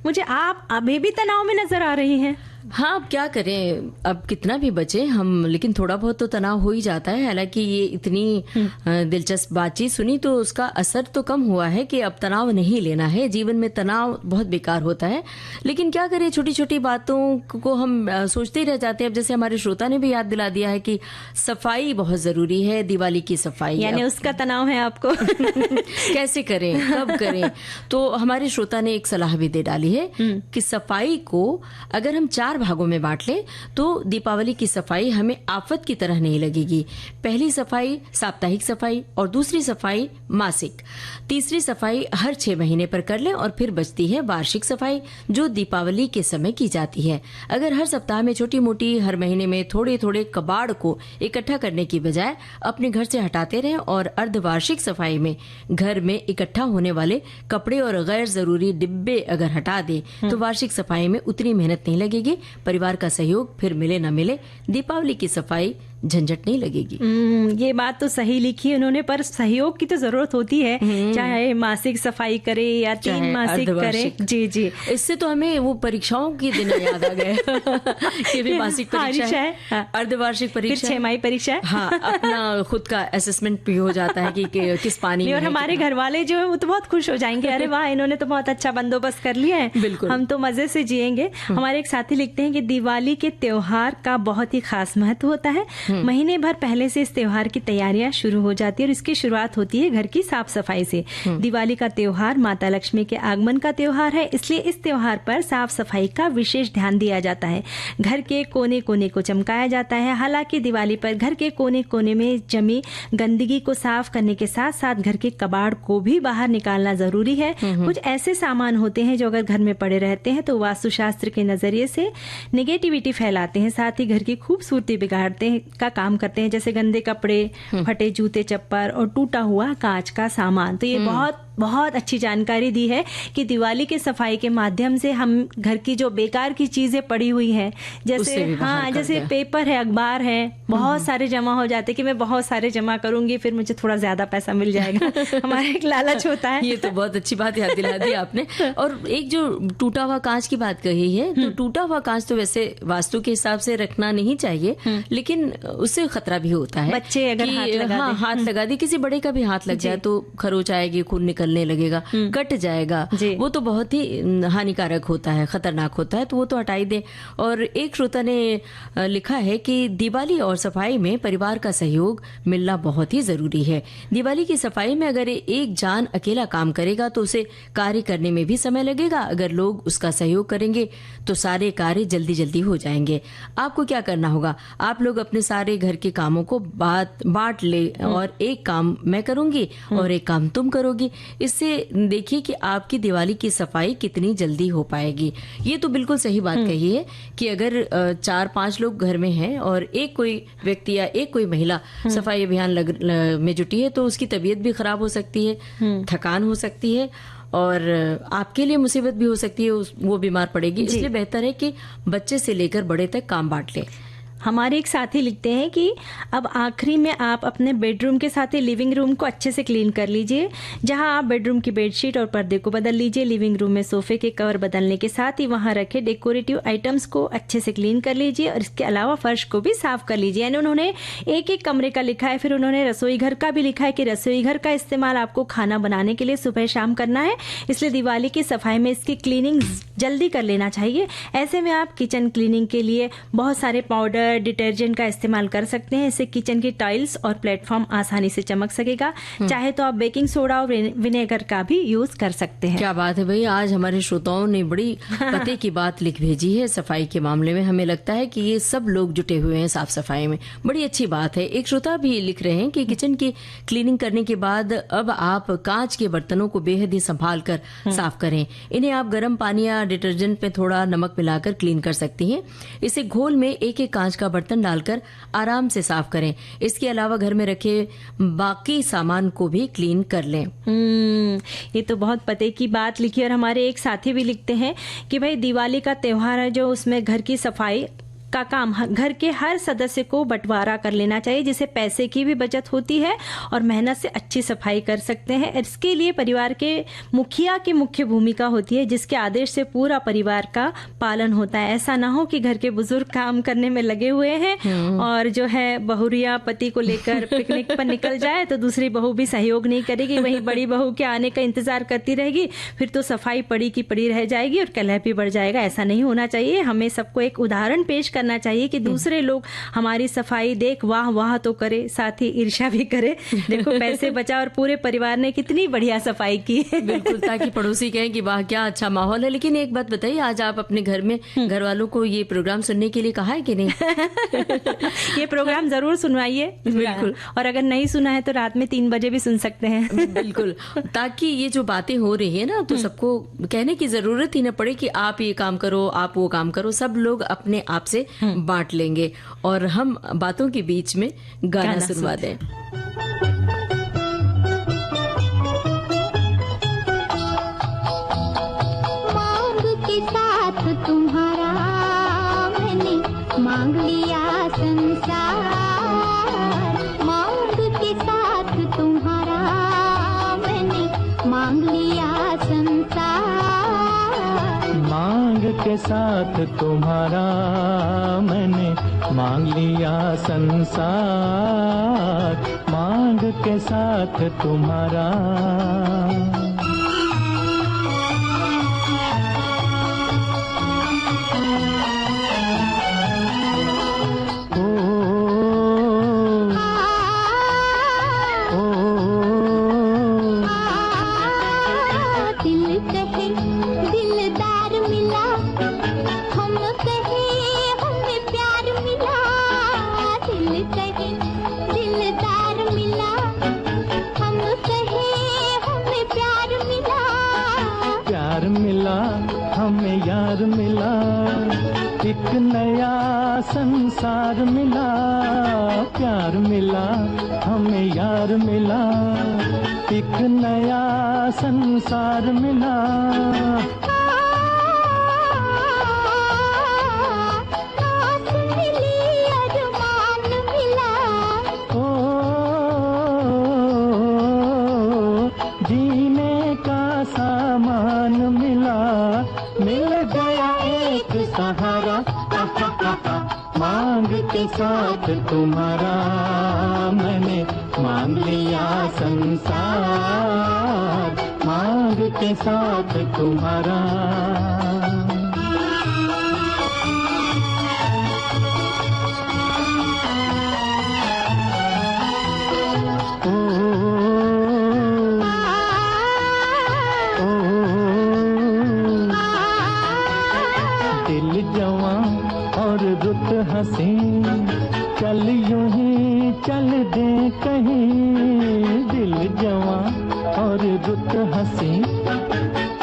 मुझे आप अभी भी तनाव में नजर आ रही हैं। हाँ, अब क्या करें, अब कितना भी बचे हम, लेकिन थोड़ा बहुत तो तनाव हो ही जाता है। हालांकि ये इतनी दिलचस्प बातचीत सुनी तो उसका असर तो कम हुआ है कि अब तनाव नहीं लेना है। जीवन में तनाव बहुत बेकार होता है, लेकिन क्या करें, छोटी छोटी बातों को हम सोचते ही रह जाते हैं। अब जैसे हमारे श्रोता ने भी याद दिला दिया है कि सफाई बहुत जरूरी है, दिवाली की सफाई, यानी उसका तनाव है आपको। कैसे करें, कब करें। तो हमारे श्रोता ने एक सलाह भी दे डाली है कि सफाई को अगर हम 4 भागों में बांट लें तो दीपावली की सफाई हमें आफत की तरह नहीं लगेगी। पहली सफाई साप्ताहिक सफाई, और दूसरी सफाई मासिक, तीसरी सफाई हर 6 महीने पर कर लें, और फिर बचती है वार्षिक सफाई जो दीपावली के समय की जाती है। अगर हर सप्ताह में छोटी मोटी, हर महीने में थोड़े थोड़े कबाड़ को इकट्ठा करने की बजाय अपने घर से हटाते रहें, और अर्धवार्षिक सफाई में घर में इकट्ठा होने वाले कपड़े और गैर जरूरी डिब्बे अगर हटा दें तो वार्षिक सफाई में उतनी मेहनत नहीं लगेगी। परिवार का सहयोग फिर मिले न मिले, दीपावली की सफाई झंझट नहीं लगेगी। ये बात तो सही लिखी है उन्होंने, पर सहयोग की तो जरूरत होती है, चाहे मासिक सफाई करे या 3 मासिक करे। जी जी, इससे तो हमें वो परीक्षाओं की दिन याद आ गए कि भी मासिक परीक्षा है, अर्धवार्षिक परीक्षा, 6 परीक्षा है। हाँ, अपना खुद का असेसमेंट भी हो जाता है कि किस पानी में। और हमारे घर वाले जो है वो तो बहुत खुश हो जाएंगे, अरे वाह, इन्होंने तो बहुत अच्छा बंदोबस्त कर लिया है, बिल्कुल, हम तो मजे से जिएंगे। हमारे एक साथी लिखते हैं कि दिवाली के त्योहार का बहुत ही खास महत्व होता है। महीने भर पहले से इस त्योहार की तैयारियां शुरू हो जाती है और इसकी शुरुआत होती है घर की साफ सफाई से। दिवाली का त्योहार माता लक्ष्मी के आगमन का त्योहार है, इसलिए इस त्योहार पर साफ सफाई का विशेष ध्यान दिया जाता है। घर के कोने कोने को चमकाया जाता है। हालांकि दिवाली पर घर के कोने कोने में जमी गंदगी को साफ करने के साथ साथ घर के कबाड़ को भी बाहर निकालना जरूरी है। कुछ ऐसे सामान होते हैं जो अगर घर में पड़े रहते हैं तो वास्तुशास्त्र के नजरिए से नेगेटिविटी फैलाते हैं, साथ ही घर की खूबसूरती बिगाड़ते हैं। का काम करते हैं, जैसे गंदे कपड़े, फटे जूते चप्पल और टूटा हुआ कांच का सामान। तो ये बहुत बहुत अच्छी जानकारी दी है कि दिवाली की सफाई के माध्यम से हम घर की जो बेकार की चीजें पड़ी हुई है, उससे भी जैसे बाहर कर जैसे दें। पेपर है, अखबार है, बहुत सारे जमा हो जाते कि मैं बहुत सारे जमा करूंगी फिर मुझे थोड़ा ज्यादा पैसा मिल जाएगा। हमारा एक लालच होता है। ये तो बहुत अच्छी बात याद दिला दी आपने। और एक जो टूटा हुआ कांच की बात कही है, तो टूटा हुआ कांच तो वैसे वास्तु के हिसाब से रखना नहीं चाहिए, लेकिन उससे खतरा भी होता है। बच्चे अगर हाथ लगा दें। हाथ लगा दे, किसी बड़े का भी हाथ लग जाए तो खरोच आएगी, खून निकलने लगेगा, कट जाएगा, जी। वो तो बहुत ही हानिकारक होता है, खतरनाक होता है, तो वो तो हटाई दे। और एक श्रोता ने लिखा है कि दिवाली और सफाई में परिवार का सहयोग मिलना बहुत ही जरूरी है। दिवाली की सफाई में अगर एक जान अकेला काम करेगा तो उसे कार्य करने में भी समय लगेगा, अगर लोग उसका सहयोग करेंगे तो सारे कार्य जल्दी जल्दी हो जाएंगे। आपको क्या करना होगा, आप लोग अपने सारे घर के कामों को बांट ले, और एक काम मैं करूंगी और एक काम तुम करोगी। इससे देखिए कि आपकी दिवाली की सफाई कितनी जल्दी हो पाएगी। ये तो बिल्कुल सही बात कही है कि अगर 4-5 लोग घर में हैं और एक कोई व्यक्ति या एक कोई महिला सफाई अभियान में जुटी है तो उसकी तबीयत भी खराब हो सकती है, थकान हो सकती है, और आपके लिए मुसीबत भी हो सकती है, वो बीमार पड़ेगी। इसलिए बेहतर है कि बच्चे से लेकर बड़े तक काम बांट ले। हमारे एक साथी लिखते हैं कि अब आखिरी में आप अपने बेडरूम के साथ ही लिविंग रूम को अच्छे से क्लीन कर लीजिए। जहां आप बेडरूम की बेडशीट और पर्दे को बदल लीजिए, लिविंग रूम में सोफे के कवर बदलने के साथ ही वहां रखे डेकोरेटिव आइटम्स को अच्छे से क्लीन कर लीजिए, और इसके अलावा फर्श को भी साफ कर लीजिए। यानी उन्होंने एक एक कमरे का लिखा है, फिर उन्होंने रसोई घर का भी लिखा है कि रसोई घर का इस्तेमाल आपको खाना बनाने के लिए सुबह शाम करना है, इसलिए दिवाली की सफाई में इसकी क्लीनिंग जल्दी कर लेना चाहिए। ऐसे में आप किचन क्लीनिंग के लिए बहुत सारे पाउडर, डिटर्जेंट का इस्तेमाल कर सकते हैं। इससे किचन की टाइल्स और प्लेटफॉर्म आसानी से चमक सकेगा। चाहे तो आप बेकिंग सोडा और विनेगर का भी यूज कर सकते हैं। क्या बात है भाई, आज हमारे श्रोताओं ने बड़ी पते की बात लिख भेजी है सफाई के मामले में। हमें लगता है कि ये सब लोग जुटे हुए हैं साफ सफाई में, बड़ी अच्छी बात है। एक श्रोता भी लिख रहे हैं कि किचन की क्लीनिंग करने के बाद अब आप कांच के बर्तनों को बेहद ही संभाल कर साफ करें। इन्हें आप गर्म पानी या डिटर्जेंट में थोड़ा नमक मिलाकर क्लीन कर सकती हैं। इसे घोल में एक एक कांच का बर्तन डालकर आराम से साफ करें। इसके अलावा घर में रखे बाकी सामान को भी क्लीन कर लें। ये तो बहुत पते की बात लिखी। और हमारे एक साथी भी लिखते हैं कि भाई दिवाली का त्योहार है जो उसमें घर की सफाई का काम घर के हर सदस्य को बंटवारा कर लेना चाहिए, जिससे पैसे की भी बचत होती है और मेहनत से अच्छी सफाई कर सकते हैं। इसके लिए परिवार के मुखिया की मुख्य भूमिका होती है, जिसके आदेश से पूरा परिवार का पालन होता है। ऐसा ना हो कि घर के बुजुर्ग काम करने में लगे हुए हैं और जो है बहुरिया पति को लेकर पिकनिक पर निकल जाए तो दूसरी बहू भी सहयोग नहीं करेगी, वहीं बड़ी बहू के आने का इंतजार करती रहेगी, फिर तो सफाई पड़ी की पड़ी रह जाएगी और कलह भी बढ़ जाएगा। ऐसा नहीं होना चाहिए। हमें सबको एक उदाहरण पेश करना चाहिए कि दूसरे लोग हमारी सफाई देख वाह वाह तो करे, साथ ही ईर्ष्या भी करे। देखो पैसे बचा और पूरे परिवार ने कितनी बढ़िया सफाई की है। बिल्कुल, ताकि पड़ोसी कहें कि वाह क्या अच्छा माहौल है। लेकिन एक बात बताइए, आज आप अपने घर में घर वालों को ये प्रोग्राम सुनने के लिए कहा है कि नहीं? ये प्रोग्राम जरूर सुनवाइए। बिल्कुल। और अगर नहीं सुना है तो रात में 3 बजे भी सुन सकते हैं। बिल्कुल, ताकि ये जो बातें हो रही है ना, तो सबको कहने की जरूरत ही न पड़े कि आप ये काम करो, आप वो काम करो। सब लोग अपने आप से बांट लेंगे और हम बातों के बीच में गाना सुनवा दें। मांग के साथ तुम्हारा मैंने मांग लिया संसार, मांग के साथ तुम्हारा मैंने मांग लिया संसार, मांग के साथ तुम्हारा मैंने मांग लिया संसार, मांग के साथ तुम्हारा। एक नया संसार मिला, प्यार मिला, हमें यार मिला। एक नया संसार मिला। आस मिली, अरमान मिला। जीने का सामान मिला, मिल गया एक सहारा। मांग के साथ तुम्हारा मैंने मांग लिया संसार, मांग के साथ तुम्हारा। दिल जवां और रुत हंसी, चल यूं ही चल दे कहीं। दिल जवां और रुत हंसी,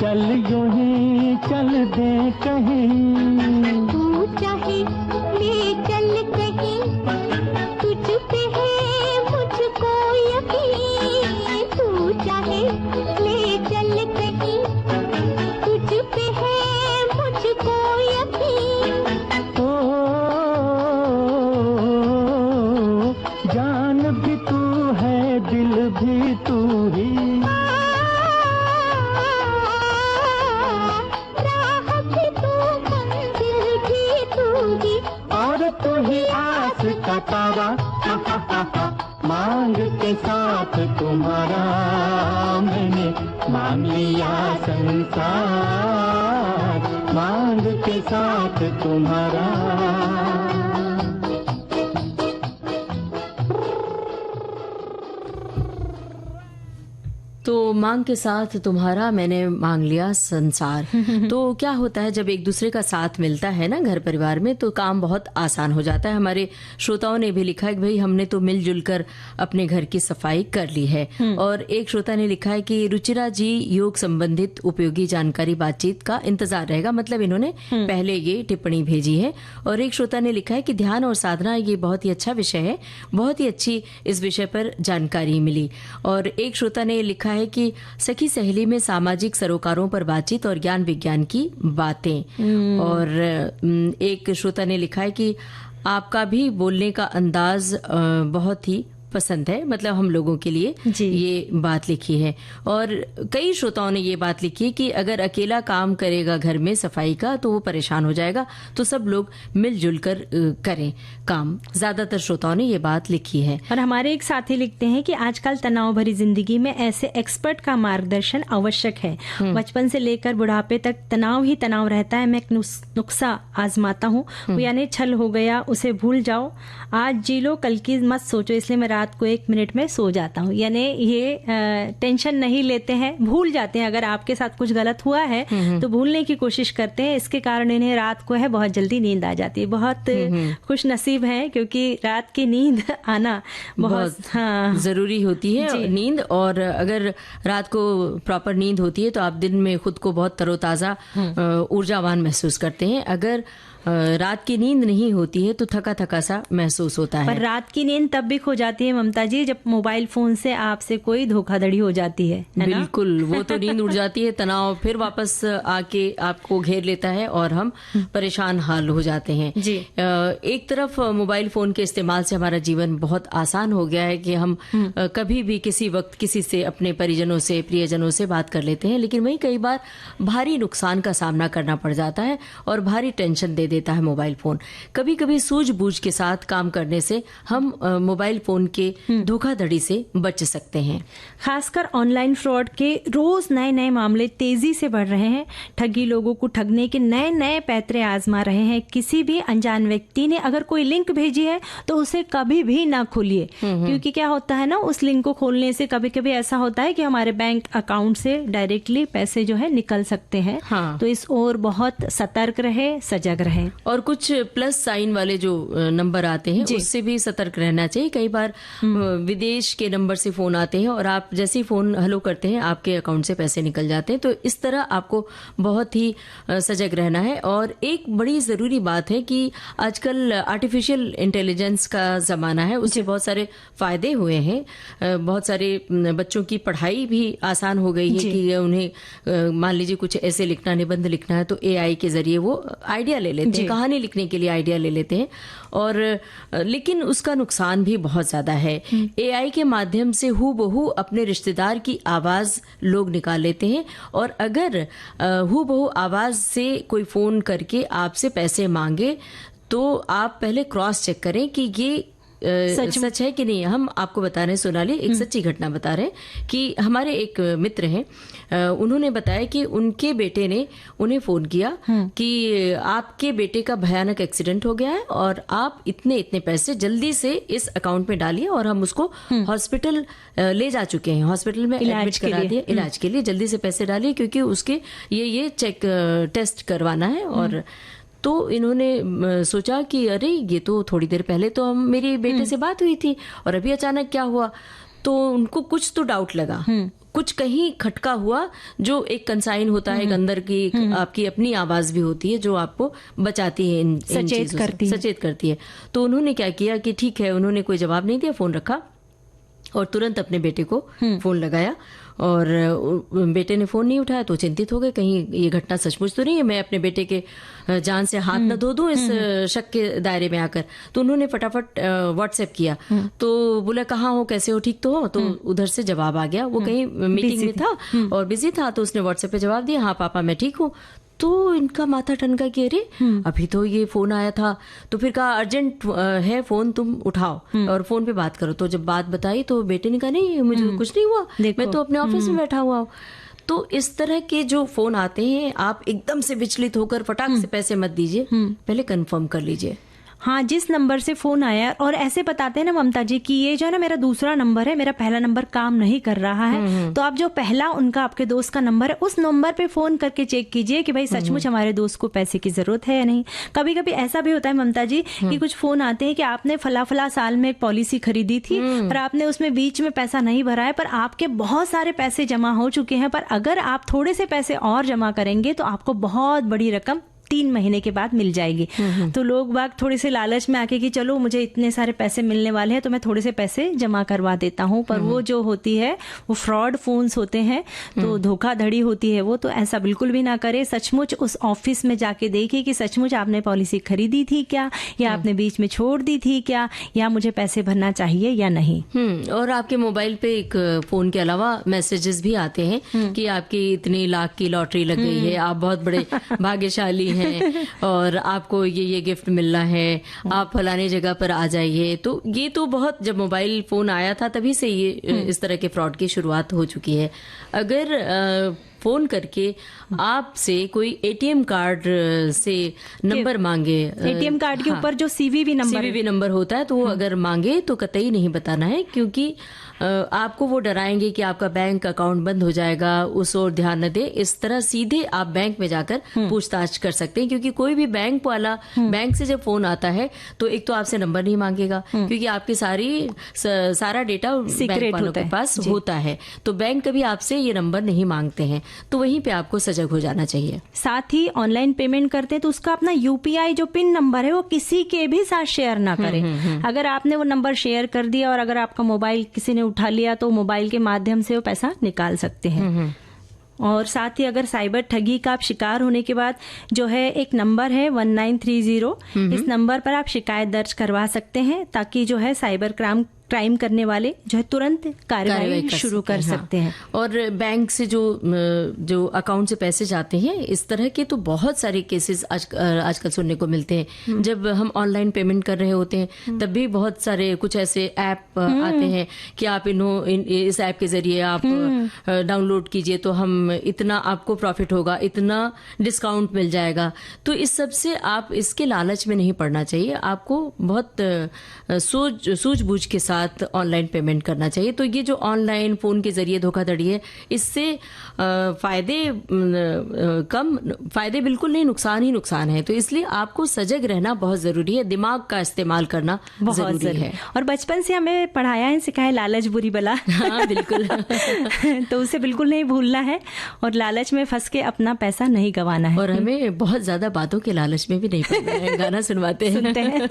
चल यूं ही चल दे कहीं। तू चाहे ले चल कहीं, तुझ पे है मुझको यकीन। तू चाहे ले चल कहीं, तुझ पे है मुझको यकीन। जान भी तू है, दिल भी तू ही। राह भी तू, मंजिल भी तू ही। और तू ही आस का तारा। मांग के साथ तुम्हारा मैंने मांग लिया संसार, मांग के साथ तुम्हारा। तो मांग के साथ तुम्हारा मैंने मांग लिया संसार। तो क्या होता है जब एक दूसरे का साथ मिलता है ना घर परिवार में, तो काम बहुत आसान हो जाता है। हमारे श्रोताओं ने भी लिखा है कि भाई हमने तो मिलजुल कर अपने घर की सफाई कर ली है। और एक श्रोता ने लिखा है कि रुचिरा जी, योग संबंधित उपयोगी जानकारी बातचीत का इंतजार रहेगा। मतलब इन्होंने पहले ये टिप्पणी भेजी है। और एक श्रोता ने लिखा है कि ध्यान और साधना ये बहुत ही अच्छा विषय है, बहुत ही अच्छी इस विषय पर जानकारी मिली। और एक श्रोता ने लिखा है कि सखी सहेली में सामाजिक सरोकारों पर बातचीत और ज्ञान विज्ञान की बातें। और एक श्रोता ने लिखा है कि आपका भी बोलने का अंदाज बहुत ही पसंद है, मतलब हम लोगों के लिए ये बात लिखी है। और कई श्रोताओं ने ये बात लिखी कि अगर अकेला काम करेगा घर में सफाई का तो वो परेशान हो जाएगा, तो सब लोग मिलजुल कर करें काम। ज्यादातर श्रोताओं ने ये बात लिखी है। और हमारे एक साथी लिखते हैं कि आजकल तनाव भरी जिंदगी में ऐसे एक्सपर्ट का मार्गदर्शन आवश्यक है। बचपन से लेकर बुढ़ापे तक तनाव ही तनाव रहता है। मैं एक नुस्खा आजमाता हूँ, यानी छल हो गया उसे भूल जाओ, आज जी लो कल की मत सोचो, इसलिए मैं रात को 1 मिनट में सो जाता हूँ। यानी ये टेंशन नहीं लेते हैं, भूल जाते हैं। अगर आपके साथ कुछ गलत हुआ है तो भूलने की कोशिश करते हैं। इसके कारण इन्हें रात को है बहुत जल्दी नींद आ जाती है। बहुत खुश नसीब है, क्योंकि रात की नींद आना बहुत जरूरी होती है नींद। और अगर रात को प्रॉपर नींद होती है तो आप दिन में खुद को बहुत तरोताजा ऊर्जावान महसूस करते हैं। अगर रात की नींद नहीं होती है तो थका थका सा महसूस होता है। पर रात की नींद तब भी खो जाती है ममता जी, जब मोबाइल फोन से आपसे कोई धोखाधड़ी हो जाती है ना? बिल्कुल, वो तो नींद उड़ जाती है, तनाव फिर वापस आके आपको घेर लेता है और हम परेशान हाल हो जाते हैं जी। एक तरफ मोबाइल फोन के इस्तेमाल से हमारा जीवन बहुत आसान हो गया है कि हम कभी भी किसी वक्त किसी से, अपने परिजनों से, प्रियजनों से बात कर लेते हैं। लेकिन वहीं कई बार भारी नुकसान का सामना करना पड़ जाता है और भारी टेंशन दे देता है मोबाइल फोन। कभी कभी सूझबूझ के साथ काम करने से हम मोबाइल फोन के धोखाधड़ी से बच सकते हैं। खासकर ऑनलाइन फ्रॉड के रोज नए नए मामले तेजी से बढ़ रहे हैं। ठगी लोगों को ठगने के नए नए पैतरे आजमा रहे हैं। किसी भी अनजान व्यक्ति ने अगर कोई लिंक भेजी है तो उसे कभी भी ना खोलिए, क्योंकि क्या होता है ना, उस लिंक को खोलने से कभी कभी ऐसा होता है कि हमारे बैंक अकाउंट से डायरेक्टली पैसे जो है निकल सकते हैं। तो इस ओर बहुत सतर्क रहे, सजग रहे। हैं। और कुछ प्लस साइन वाले जो नंबर आते हैं उससे भी सतर्क रहना चाहिए। कई बार विदेश के नंबर से फोन आते हैं और आप जैसे ही फोन हेलो करते हैं आपके अकाउंट से पैसे निकल जाते हैं। तो इस तरह आपको बहुत ही सजग रहना है। और एक बड़ी जरूरी बात है कि आजकल आर्टिफिशियल इंटेलिजेंस का जमाना है, उससे बहुत सारे फायदे हुए हैं। बहुत सारे बच्चों की पढ़ाई भी आसान हो गई है कि उन्हें मान लीजिए कुछ ऐसे लिखना, निबंध लिखना है तो एआई के जरिए वो आइडिया ले लेते हैं, कहानी लिखने के लिए आइडिया ले लेते हैं। और लेकिन उसका नुकसान भी बहुत ज्यादा है। एआई के माध्यम से हूबहू अपने रिश्तेदार की आवाज लोग निकाल लेते हैं। और अगर हूबहू आवाज से कोई फोन करके आपसे पैसे मांगे तो आप पहले क्रॉस चेक करें कि ये सच है कि नहीं। हम आपको बता रहे हैं सोनाली, एक सच्ची घटना बता रहे हैं कि हमारे एक मित्र हैं, उन्होंने बताया कि उनके बेटे ने उन्हें फोन किया कि आपके बेटे का भयानक एक्सीडेंट हो गया है और आप इतने इतने पैसे जल्दी से इस अकाउंट में डालिए और हम उसको हॉस्पिटल ले जा चुके हैं, हॉस्पिटल में एडमिट करा दिए इलाज के लिए, जल्दी से पैसे डालिए क्योंकि उसके ये चेक टेस्ट करवाना है। और तो इन्होंने सोचा कि अरे ये तो थोड़ी देर पहले तो हम मेरे बेटे से बात हुई थी और अभी अचानक क्या हुआ। तो उनको कुछ तो डाउट लगा, कुछ कहीं खटका हुआ, जो एक कंसाइन होता है, एक अंदर की आपकी अपनी आवाज भी होती है जो आपको बचाती है, सचेत करती है। तो उन्होंने क्या किया कि ठीक है, उन्होंने कोई जवाब नहीं दिया, फोन रखा और तुरंत अपने बेटे को फोन लगाया। और बेटे ने फोन नहीं उठाया तो चिंतित हो गए, कहीं ये घटना सचमुच तो नहीं है, मैं अपने बेटे के जान से हाथ न धो दूं इस शक के दायरे में आकर। तो उन्होंने फटाफट व्हाट्सएप किया, तो बोला कहाँ हो, कैसे हो, ठीक तो हो। तो उधर से जवाब आ गया, वो कहीं मीटिंग में था और बिजी था, तो उसने व्हाट्सएप पे जवाब दिया, हाँ पापा मैं ठीक हूँ। तो इनका माथा ठनका कि अरे अभी तो ये फोन आया था। तो फिर कहा अर्जेंट है फोन, तुम उठाओ और फोन पे बात करो। तो जब बात बताई तो बेटे ने कहा नहीं मुझे कुछ नहीं हुआ, मैं तो अपने ऑफिस में बैठा हुआ हूँ। तो इस तरह के जो फोन आते हैं आप एकदम से विचलित होकर फटाक से पैसे मत दीजिए, पहले कंफर्म कर लीजिए। हाँ, जिस नंबर से फोन आया और ऐसे बताते हैं ना ममता जी कि ये जो है ना मेरा दूसरा नंबर है, मेरा पहला नंबर काम नहीं कर रहा है। तो आप जो पहला उनका आपके दोस्त का नंबर है उस नंबर पे फोन करके चेक कीजिए कि भाई सचमुच हमारे दोस्त को पैसे की जरूरत है या नहीं। कभी कभी ऐसा भी होता है ममता जी कि कुछ फोन आते हैं कि आपने फला साल में एक पॉलिसी खरीदी थी और आपने उसमें बीच में पैसा नहीं भरा है, पर आपके बहुत सारे पैसे जमा हो चुके हैं, पर अगर आप थोड़े से पैसे और जमा करेंगे तो आपको बहुत बड़ी रकम 3 महीने के बाद मिल जाएगी। तो लोग बाग थोड़े से लालच में आके कि चलो मुझे इतने सारे पैसे मिलने वाले हैं तो मैं थोड़े से पैसे जमा करवा देता हूं, पर वो जो होती है वो फ्रॉड फोन्स होते हैं, तो धोखाधड़ी होती है वो। तो ऐसा बिल्कुल भी ना करे। सचमुच उस ऑफिस में जाके देखिए कि सचमुच आपने पॉलिसी खरीदी थी क्या, या आपने बीच में छोड़ दी थी क्या, या मुझे पैसे भरना चाहिए या नहीं। और आपके मोबाइल पे एक फोन के अलावा मैसेजेस भी आते हैं कि आपकी इतनी लाख की लॉटरी लग गई है, आप बहुत बड़े भाग्यशाली हैं और आपको ये गिफ्ट मिलना है, आप फलाने जगह पर आ जाइए। तो ये तो बहुत, जब मोबाइल फोन आया था तभी से ये इस तरह के फ्रॉड की शुरुआत हो चुकी है। अगर फोन करके आपसे कोई एटीएम कार्ड से नंबर मांगे, एटीएम कार्ड के ऊपर जो सीवीवी नंबर होता है, तो वो अगर मांगे तो कतई नहीं बताना है, क्योंकि आपको वो डराएंगे कि आपका बैंक अकाउंट बंद हो जाएगा, उस ओर ध्यान न दे। इस तरह सीधे आप बैंक में जाकर पूछताछ कर सकते हैं, क्योंकि कोई भी बैंक वाला बैंक से जब फोन आता है तो एक तो आपसे नंबर नहीं मांगेगा, क्योंकि आपकी सारा डेटा बैंक वालों के पास होता है। तो बैंक कभी आपसे ये नंबर नहीं मांगते हैं, तो वहीं पे आपको सजग हो जाना चाहिए। साथ ही ऑनलाइन पेमेंट करते हैं तो उसका अपना यूपीआई जो पिन नंबर है वो किसी के भी साथ शेयर ना करें। अगर आपने वो नंबर शेयर कर दिया और अगर आपका मोबाइल किसी ने उठा लिया तो मोबाइल के माध्यम से वो पैसा निकाल सकते हैं। और साथ ही अगर साइबर ठगी का आप शिकार होने के बाद जो है एक नंबर है 1930, इस नंबर पर आप शिकायत दर्ज करवा सकते हैं, ताकि जो है साइबर क्राइम करने वाले जो है तुरंत कार्रवाई शुरू कर सकते हैं। और बैंक से जो अकाउंट से पैसे जाते हैं, इस तरह के तो बहुत सारे केसेस आजकल सुनने को मिलते हैं। जब हम ऑनलाइन पेमेंट कर रहे होते हैं तब भी बहुत सारे कुछ ऐसे ऐप आते हैं कि आप इस ऐप के जरिए आप डाउनलोड कीजिए तो हम इतना आपको प्रॉफिट होगा, इतना डिस्काउंट मिल जाएगा। तो इस सब से आप इसके लालच में नहीं पड़ना चाहिए। आपको बहुत सूझबूझ के साथ साथ ऑनलाइन पेमेंट करना चाहिए। तो ये जो ऑनलाइन फोन के जरिए धोखाधड़ी है, इससे फायदे बिल्कुल नहीं, नुकसान ही नुकसान है। तो इसलिए आपको सजग रहना बहुत जरूरी है, दिमाग का इस्तेमाल करना बहुत जरूरी है। और बचपन से हमें पढ़ाया है, सिखाया लालच बुरी बला। हाँ बिल्कुल। तो उसे बिल्कुल नहीं भूलना है और लालच में फंस के अपना पैसा नहीं गंवाना है। और हमें बहुत ज्यादा बातों के लालच में भी नहीं पड़ना है। गाना सुनवाते हैं। सुनते हैं।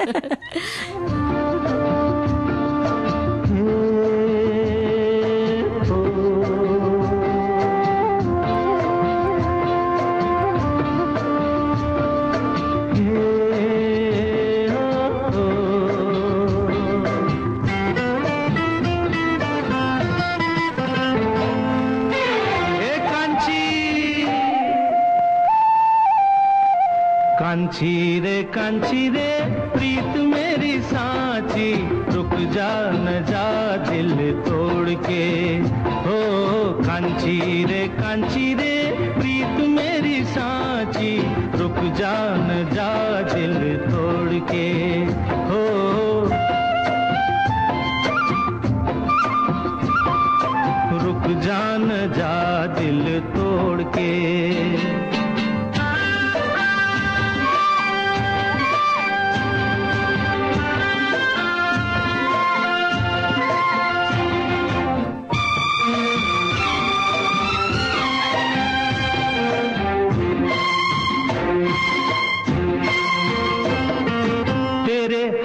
कांची रे प्रीत मेरी सांची, रुक जा न जा दिल तोड़ के। हो कांची रे प्रीत मेरी सांची, रुक जा न जा दिल तोड़ के। हो रुक जा न जा दिल तोड़ के।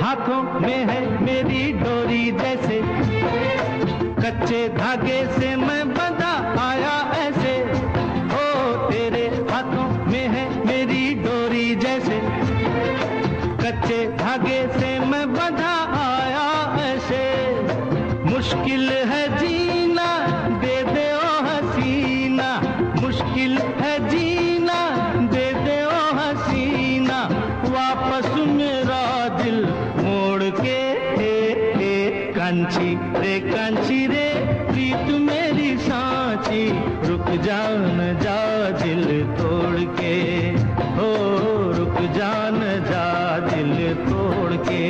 हाथों में है मेरी डोरी जैसे, कच्चे धागे से मैं बंधा आया ऐसे। ओ तेरे हाथों में है मेरी डोरी जैसे, कच्चे धागे से मैं बंधा आया ऐसे। मुश्किल है जीना दे दे ओ हसीना, मुश्किल है जीना दे दे ओ हसीना, वापस मेरा दिल मोड़ के। कांची रे प्रीत मेरी सांची, रुक जा न जा दिल तोड़ के। हो रुक जा न जा दिल तोड़ के।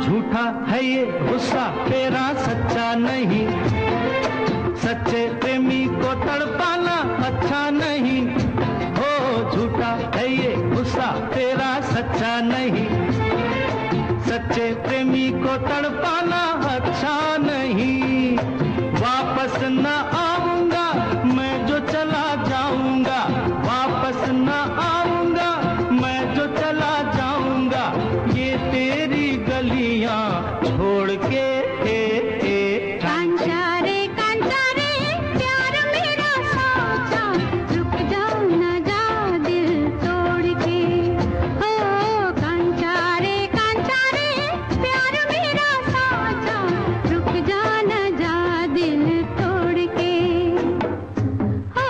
झूठा है ये गुस्सा तेरा सच्चा नहीं, सच्चे प्रेमी को तड़पाना अच्छा नहीं। हो झूठा है ये गुस्सा तेरा सच्चा नहीं, सच्चे प्रेमी को तड़पाना अच्छा नहीं। वापस न आऊंगा मैं जो चला जाऊंगा, वापस न आऊंगा मैं जो चला जाऊंगा, ये तेरी गलियां छोड़ के। कांचा रे प्यार मेरा साचा, रुक जा न जा दिल तोड़ के। हो कांचा रे प्यार मेरा साचा, रुक जा न जा दिल तोड़ के। हो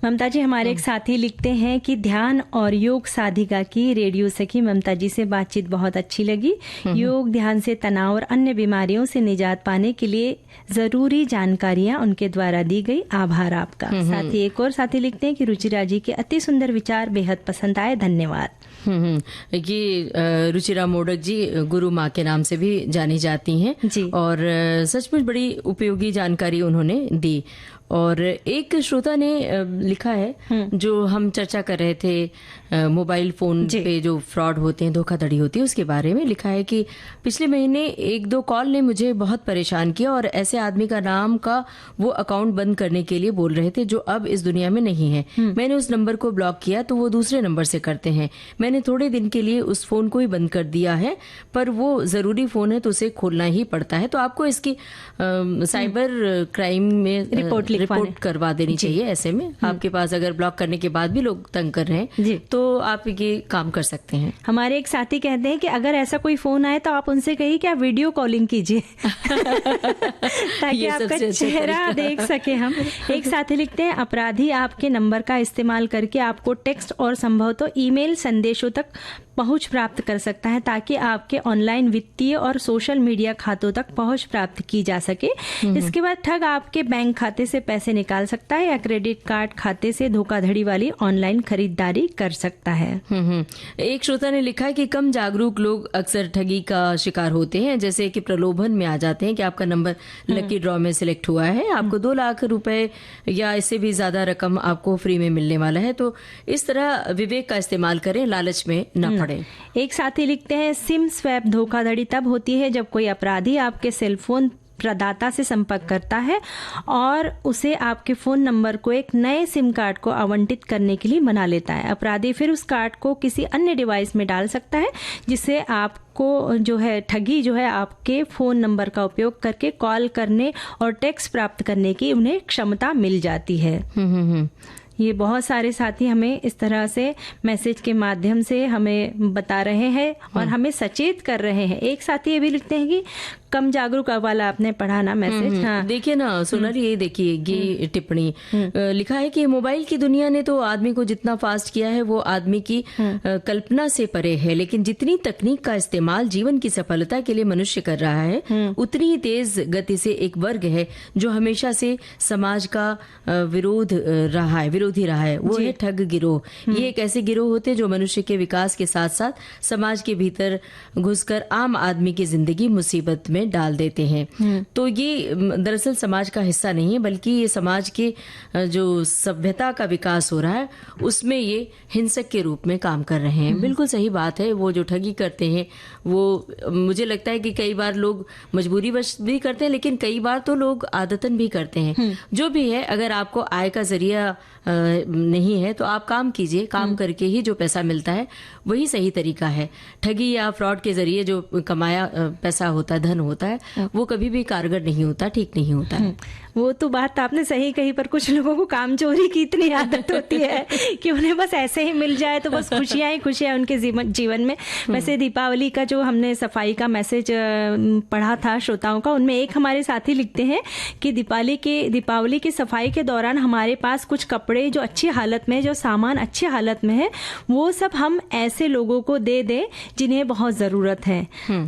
ममता जी, हमारे एक साथी लिखते हैं कि ध्यान और योग साधिका की रेडियो सखी ममता जी से बातचीत बहुत अच्छी लगी। योग ध्यान से तनाव और अन्य बीमारियों से निजात पाने के लिए जरूरी जानकारियां उनके द्वारा दी गई। आभार आपका। साथ ही एक और साथी लिखते हैं कि रुचिरा जी के अति सुंदर विचार बेहद पसंद आए, धन्यवाद। ये रुचिरा मोडक जी गुरु माँ के नाम से भी जानी जाती हैं जी। और सचमुच बड़ी उपयोगी जानकारी उन्होंने दी। और एक श्रोता ने लिखा है, जो हम चर्चा कर रहे थे मोबाइल फोन पे जो फ्रॉड होते हैं, धोखाधड़ी होती है, उसके बारे में लिखा है कि पिछले महीने 1-2 कॉल ने मुझे बहुत परेशान किया और ऐसे आदमी का नाम का वो अकाउंट बंद करने के लिए बोल रहे थे जो अब इस दुनिया में नहीं है। मैंने उस नंबर को ब्लॉक किया तो वो दूसरे नंबर से करते हैं। मैंने थोड़े दिन के लिए उस फोन को ही बंद कर दिया है, पर वो जरूरी फोन है तो उसे खोलना ही पड़ता है। तो आपको इसकी साइबर क्राइम में रिपोर्ट करवा देनी चाहिए। ऐसे में आपके पास अगर ब्लॉक करने के बाद भी लोग तंग कर रहे हैं तो आप ये काम कर सकते हैं। हमारे एक साथी कहते हैं कि अगर ऐसा कोई फोन आए तो आप उनसे कहिए कि आप वीडियो कॉलिंग कीजिए ताकि आपका चेहरा देख सके हम। एक साथी लिखते हैं, अपराधी आपके नंबर का इस्तेमाल करके आपको टेक्स्ट और संभवतः ईमेल संदेशों तक पहुंच प्राप्त कर सकता है ताकि आपके ऑनलाइन वित्तीय और सोशल मीडिया खातों तक पहुंच प्राप्त की जा सके। इसके बाद ठग आपके बैंक खाते से पैसे निकाल सकता है या क्रेडिट कार्ड खाते से धोखाधड़ी वाली ऑनलाइन खरीदारी कर सकता है। एक श्रोता ने लिखा है कि कम जागरूक लोग अक्सर ठगी का शिकार होते हैं, जैसे कि प्रलोभन में आ जाते हैं कि आपका नंबर लकी ड्रॉ में सिलेक्ट हुआ है, आपको 2 लाख रुपए या इससे भी ज्यादा रकम आपको फ्री में मिलने वाला है। तो इस तरह विवेक का इस्तेमाल करें, लालच में न पड़े। एक साथी लिखते हैं, सिम स्वैप धोखाधड़ी तब होती है जब कोई अपराधी आपके सेलफोन प्रदाता से संपर्क करता है और उसे आपके फोन नंबर को एक नए सिम कार्ड को आवंटित करने के लिए मना लेता है। अपराधी फिर उस कार्ड को किसी अन्य डिवाइस में डाल सकता है जिससे आपको जो है ठगी जो है आपके फोन नंबर का उपयोग करके कॉल करने और टेक्स्ट प्राप्त करने की उन्हें क्षमता मिल जाती है। ये बहुत सारे साथी हमें इस तरह से मैसेज के माध्यम से हमें बता रहे हैं और हमें सचेत कर रहे हैं। एक साथी ये भी लिखते हैं कि कम जागरूक वाला आपने पढ़ा ना मैसेज। हाँ, देखिए ना सोनाली, ये देखिए ये टिप्पणी लिखा है कि मोबाइल की दुनिया ने तो आदमी को जितना फास्ट किया है वो आदमी की कल्पना से परे है, लेकिन जितनी तकनीक का इस्तेमाल जीवन की सफलता के लिए मनुष्य कर रहा है उतनी ही तेज गति से एक वर्ग है जो हमेशा से समाज का विरोधी रहा है, वो है ठग गिरोह। ये एक ऐसे गिरोह होते हैं जो मनुष्य के विकास के साथ साथ समाज के भीतर घुसकर आम आदमी की जिंदगी मुसीबत में डाल देते हैं। तो ये दरअसल समाज का हिस्सा नहीं है, बल्कि ये समाज के जो सभ्यता का विकास हो रहा है उसमें ये हिंसक के रूप में काम कर रहे हैं। बिल्कुल सही बात है। वो जो ठगी करते हैं वो मुझे लगता है कि कई बार लोग मजबूरीवश भी करते हैं, लेकिन कई बार तो लोग आदतन भी करते हैं। जो भी है, अगर आपको आय का जरिया नहीं है तो आप काम कीजिए, काम करके ही जो पैसा मिलता है वही सही तरीका है। ठगी या फ्रॉड के जरिए जो कमाया पैसा होता है, धन होता है, वो कभी भी कारगर नहीं होता, ठीक नहीं होता है। वो तो बात आपने सही कही, पर कुछ लोगों को काम चोरी की इतनी आदत होती है कि उन्हें बस ऐसे ही मिल जाए तो बस खुशियां ही खुशियां उनके जीवन में। वैसे दीपावली का जो हमने सफाई का मैसेज पढ़ा था श्रोताओं का, उनमें एक हमारे साथी लिखते हैं कि दीपावली की सफाई के दौरान हमारे पास कुछ कपड़े जो अच्छी हालत में, जो सामान अच्छी हालत में है, वो सब हम ऐसे लोगों को दे दें जिन्हें बहुत जरूरत है।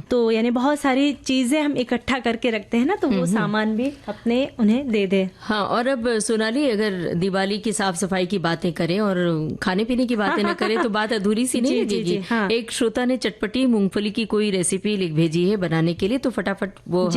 तो यानी बहुत सारी चीजें हम इकट्ठा करके रखते हैं ना, तो वो सामान भी अपने उन्हें दे दे। हाँ, और अब सोनाली, अगर दिवाली की साफ सफाई की बातें करें और खाने पीने की बातें न करें तो बात अधूरी सी नहीं लगेगी। हाँ। एक श्रोता ने चटपटी मूंगफली की कोई रेसिपी लिख भेजी है बनाने के लिए, तो फटाफट वो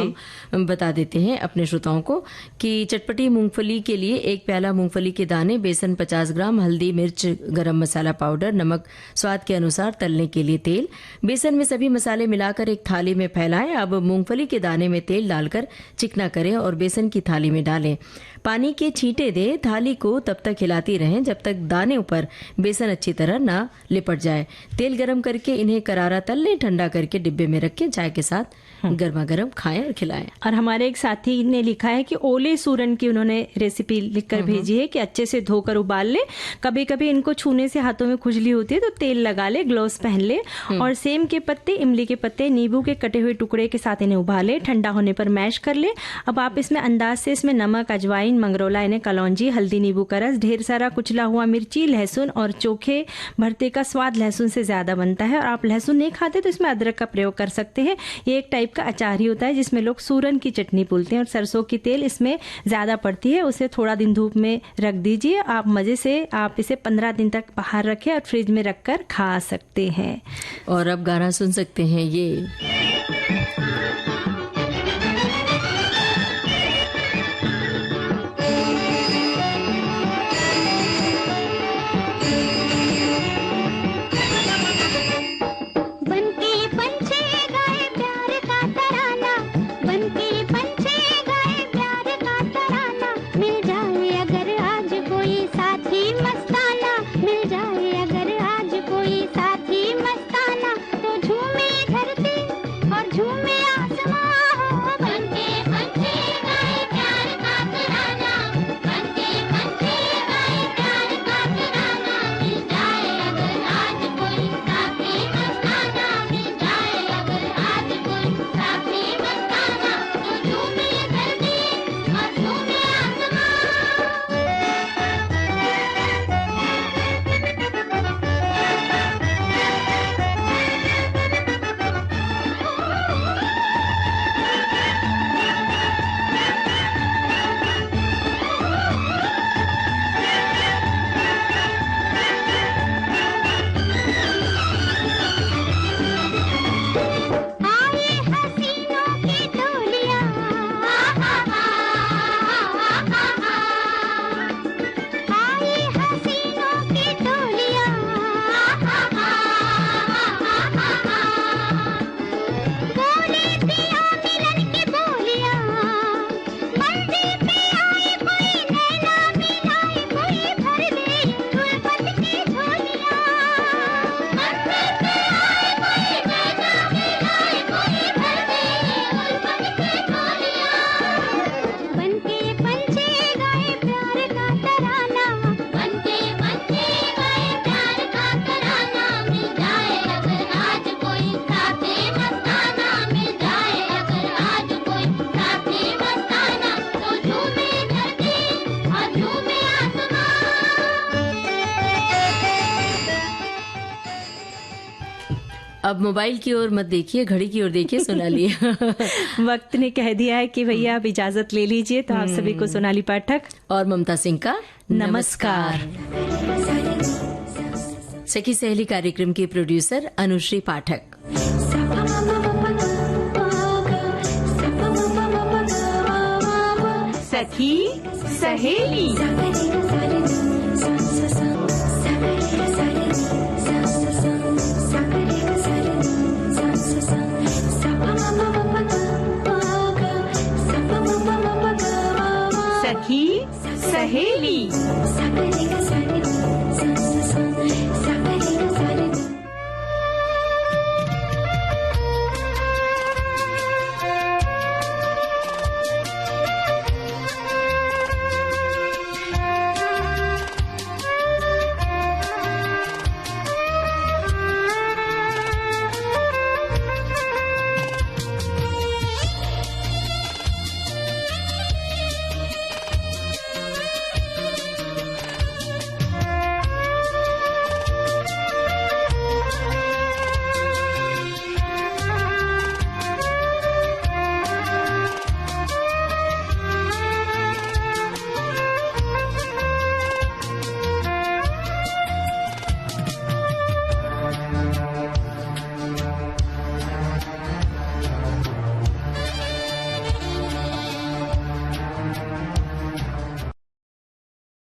हम बता देते हैं अपने श्रोताओं को कि चटपटी मूंगफली के लिए 1 प्याला मूंगफली के दाने, बेसन 50 ग्राम, हल्दी, मिर्च, गरम मसाला पाउडर, नमक स्वाद के अनुसार, तलने के लिए तेल। बेसन में सभी मसाले मिलाकर एक थाली में फैलाएं। अब मूंगफली के दाने में तेल डालकर चिकना करें और बेसन की थाली में डालें। पानी के छींटे दें। थाली को तब तक हिलाती रहें जब तक दाने ऊपर बेसन अच्छी तरह ना लिपट जाए। तेल गरम करके इन्हें करारा तल लें। ठंडा करके डिब्बे में रखें। चाय के साथ गर्मा गर्म खाएं और खिलाएं। और हमारे एक साथी ने लिखा है कि ओले सूरन की उन्होंने रेसिपी लिखकर भेजी है कि अच्छे से धोकर उबाल ले। कभी कभी इनको छूने से हाथों में खुजली होती है तो तेल लगा ले, ग्लोव्स पहन ले और सेम के पत्ते, इमली के पत्ते, नींबू के कटे हुए टुकड़े के साथ इन्हें उबाले। ठंडा होने पर मैश कर ले। अब आप इसमें अंदाज से इसमें नमक, अजवाइन, मंगरोला, इन्हें कलौंजी, हल्दी, नींबू का रस, ढेर सारा कुचला हुआ मिर्ची, लहसुन और चोखे भरते का स्वाद लहसुन से ज्यादा बनता है। और आप लहसुन नहीं खाते तो इसमें अदरक का प्रयोग कर सकते हैं। ये एक टाइप का अचार ही होता है जिसमें लोग सूरन की चटनी बोलते हैं। और सरसों की तेल इसमें ज्यादा पड़ती है। उसे थोड़ा दिन धूप में रख दीजिए। आप मजे से आप इसे 15 दिन तक बाहर रखें और फ्रिज में रखकर खा सकते हैं। और अब गाना सुन सकते हैं ये अब मोबाइल की ओर मत देखिए, घड़ी की ओर देखिए। सोनाली वक्त ने कह दिया है कि भैया आप इजाजत ले लीजिए। तो आप सभी को सोनाली पाठक और ममता सिंह का नमस्कार। सखी सहेली कार्यक्रम की प्रोड्यूसर अनुश्री पाठक। सखी सहेली। सखी सहेली।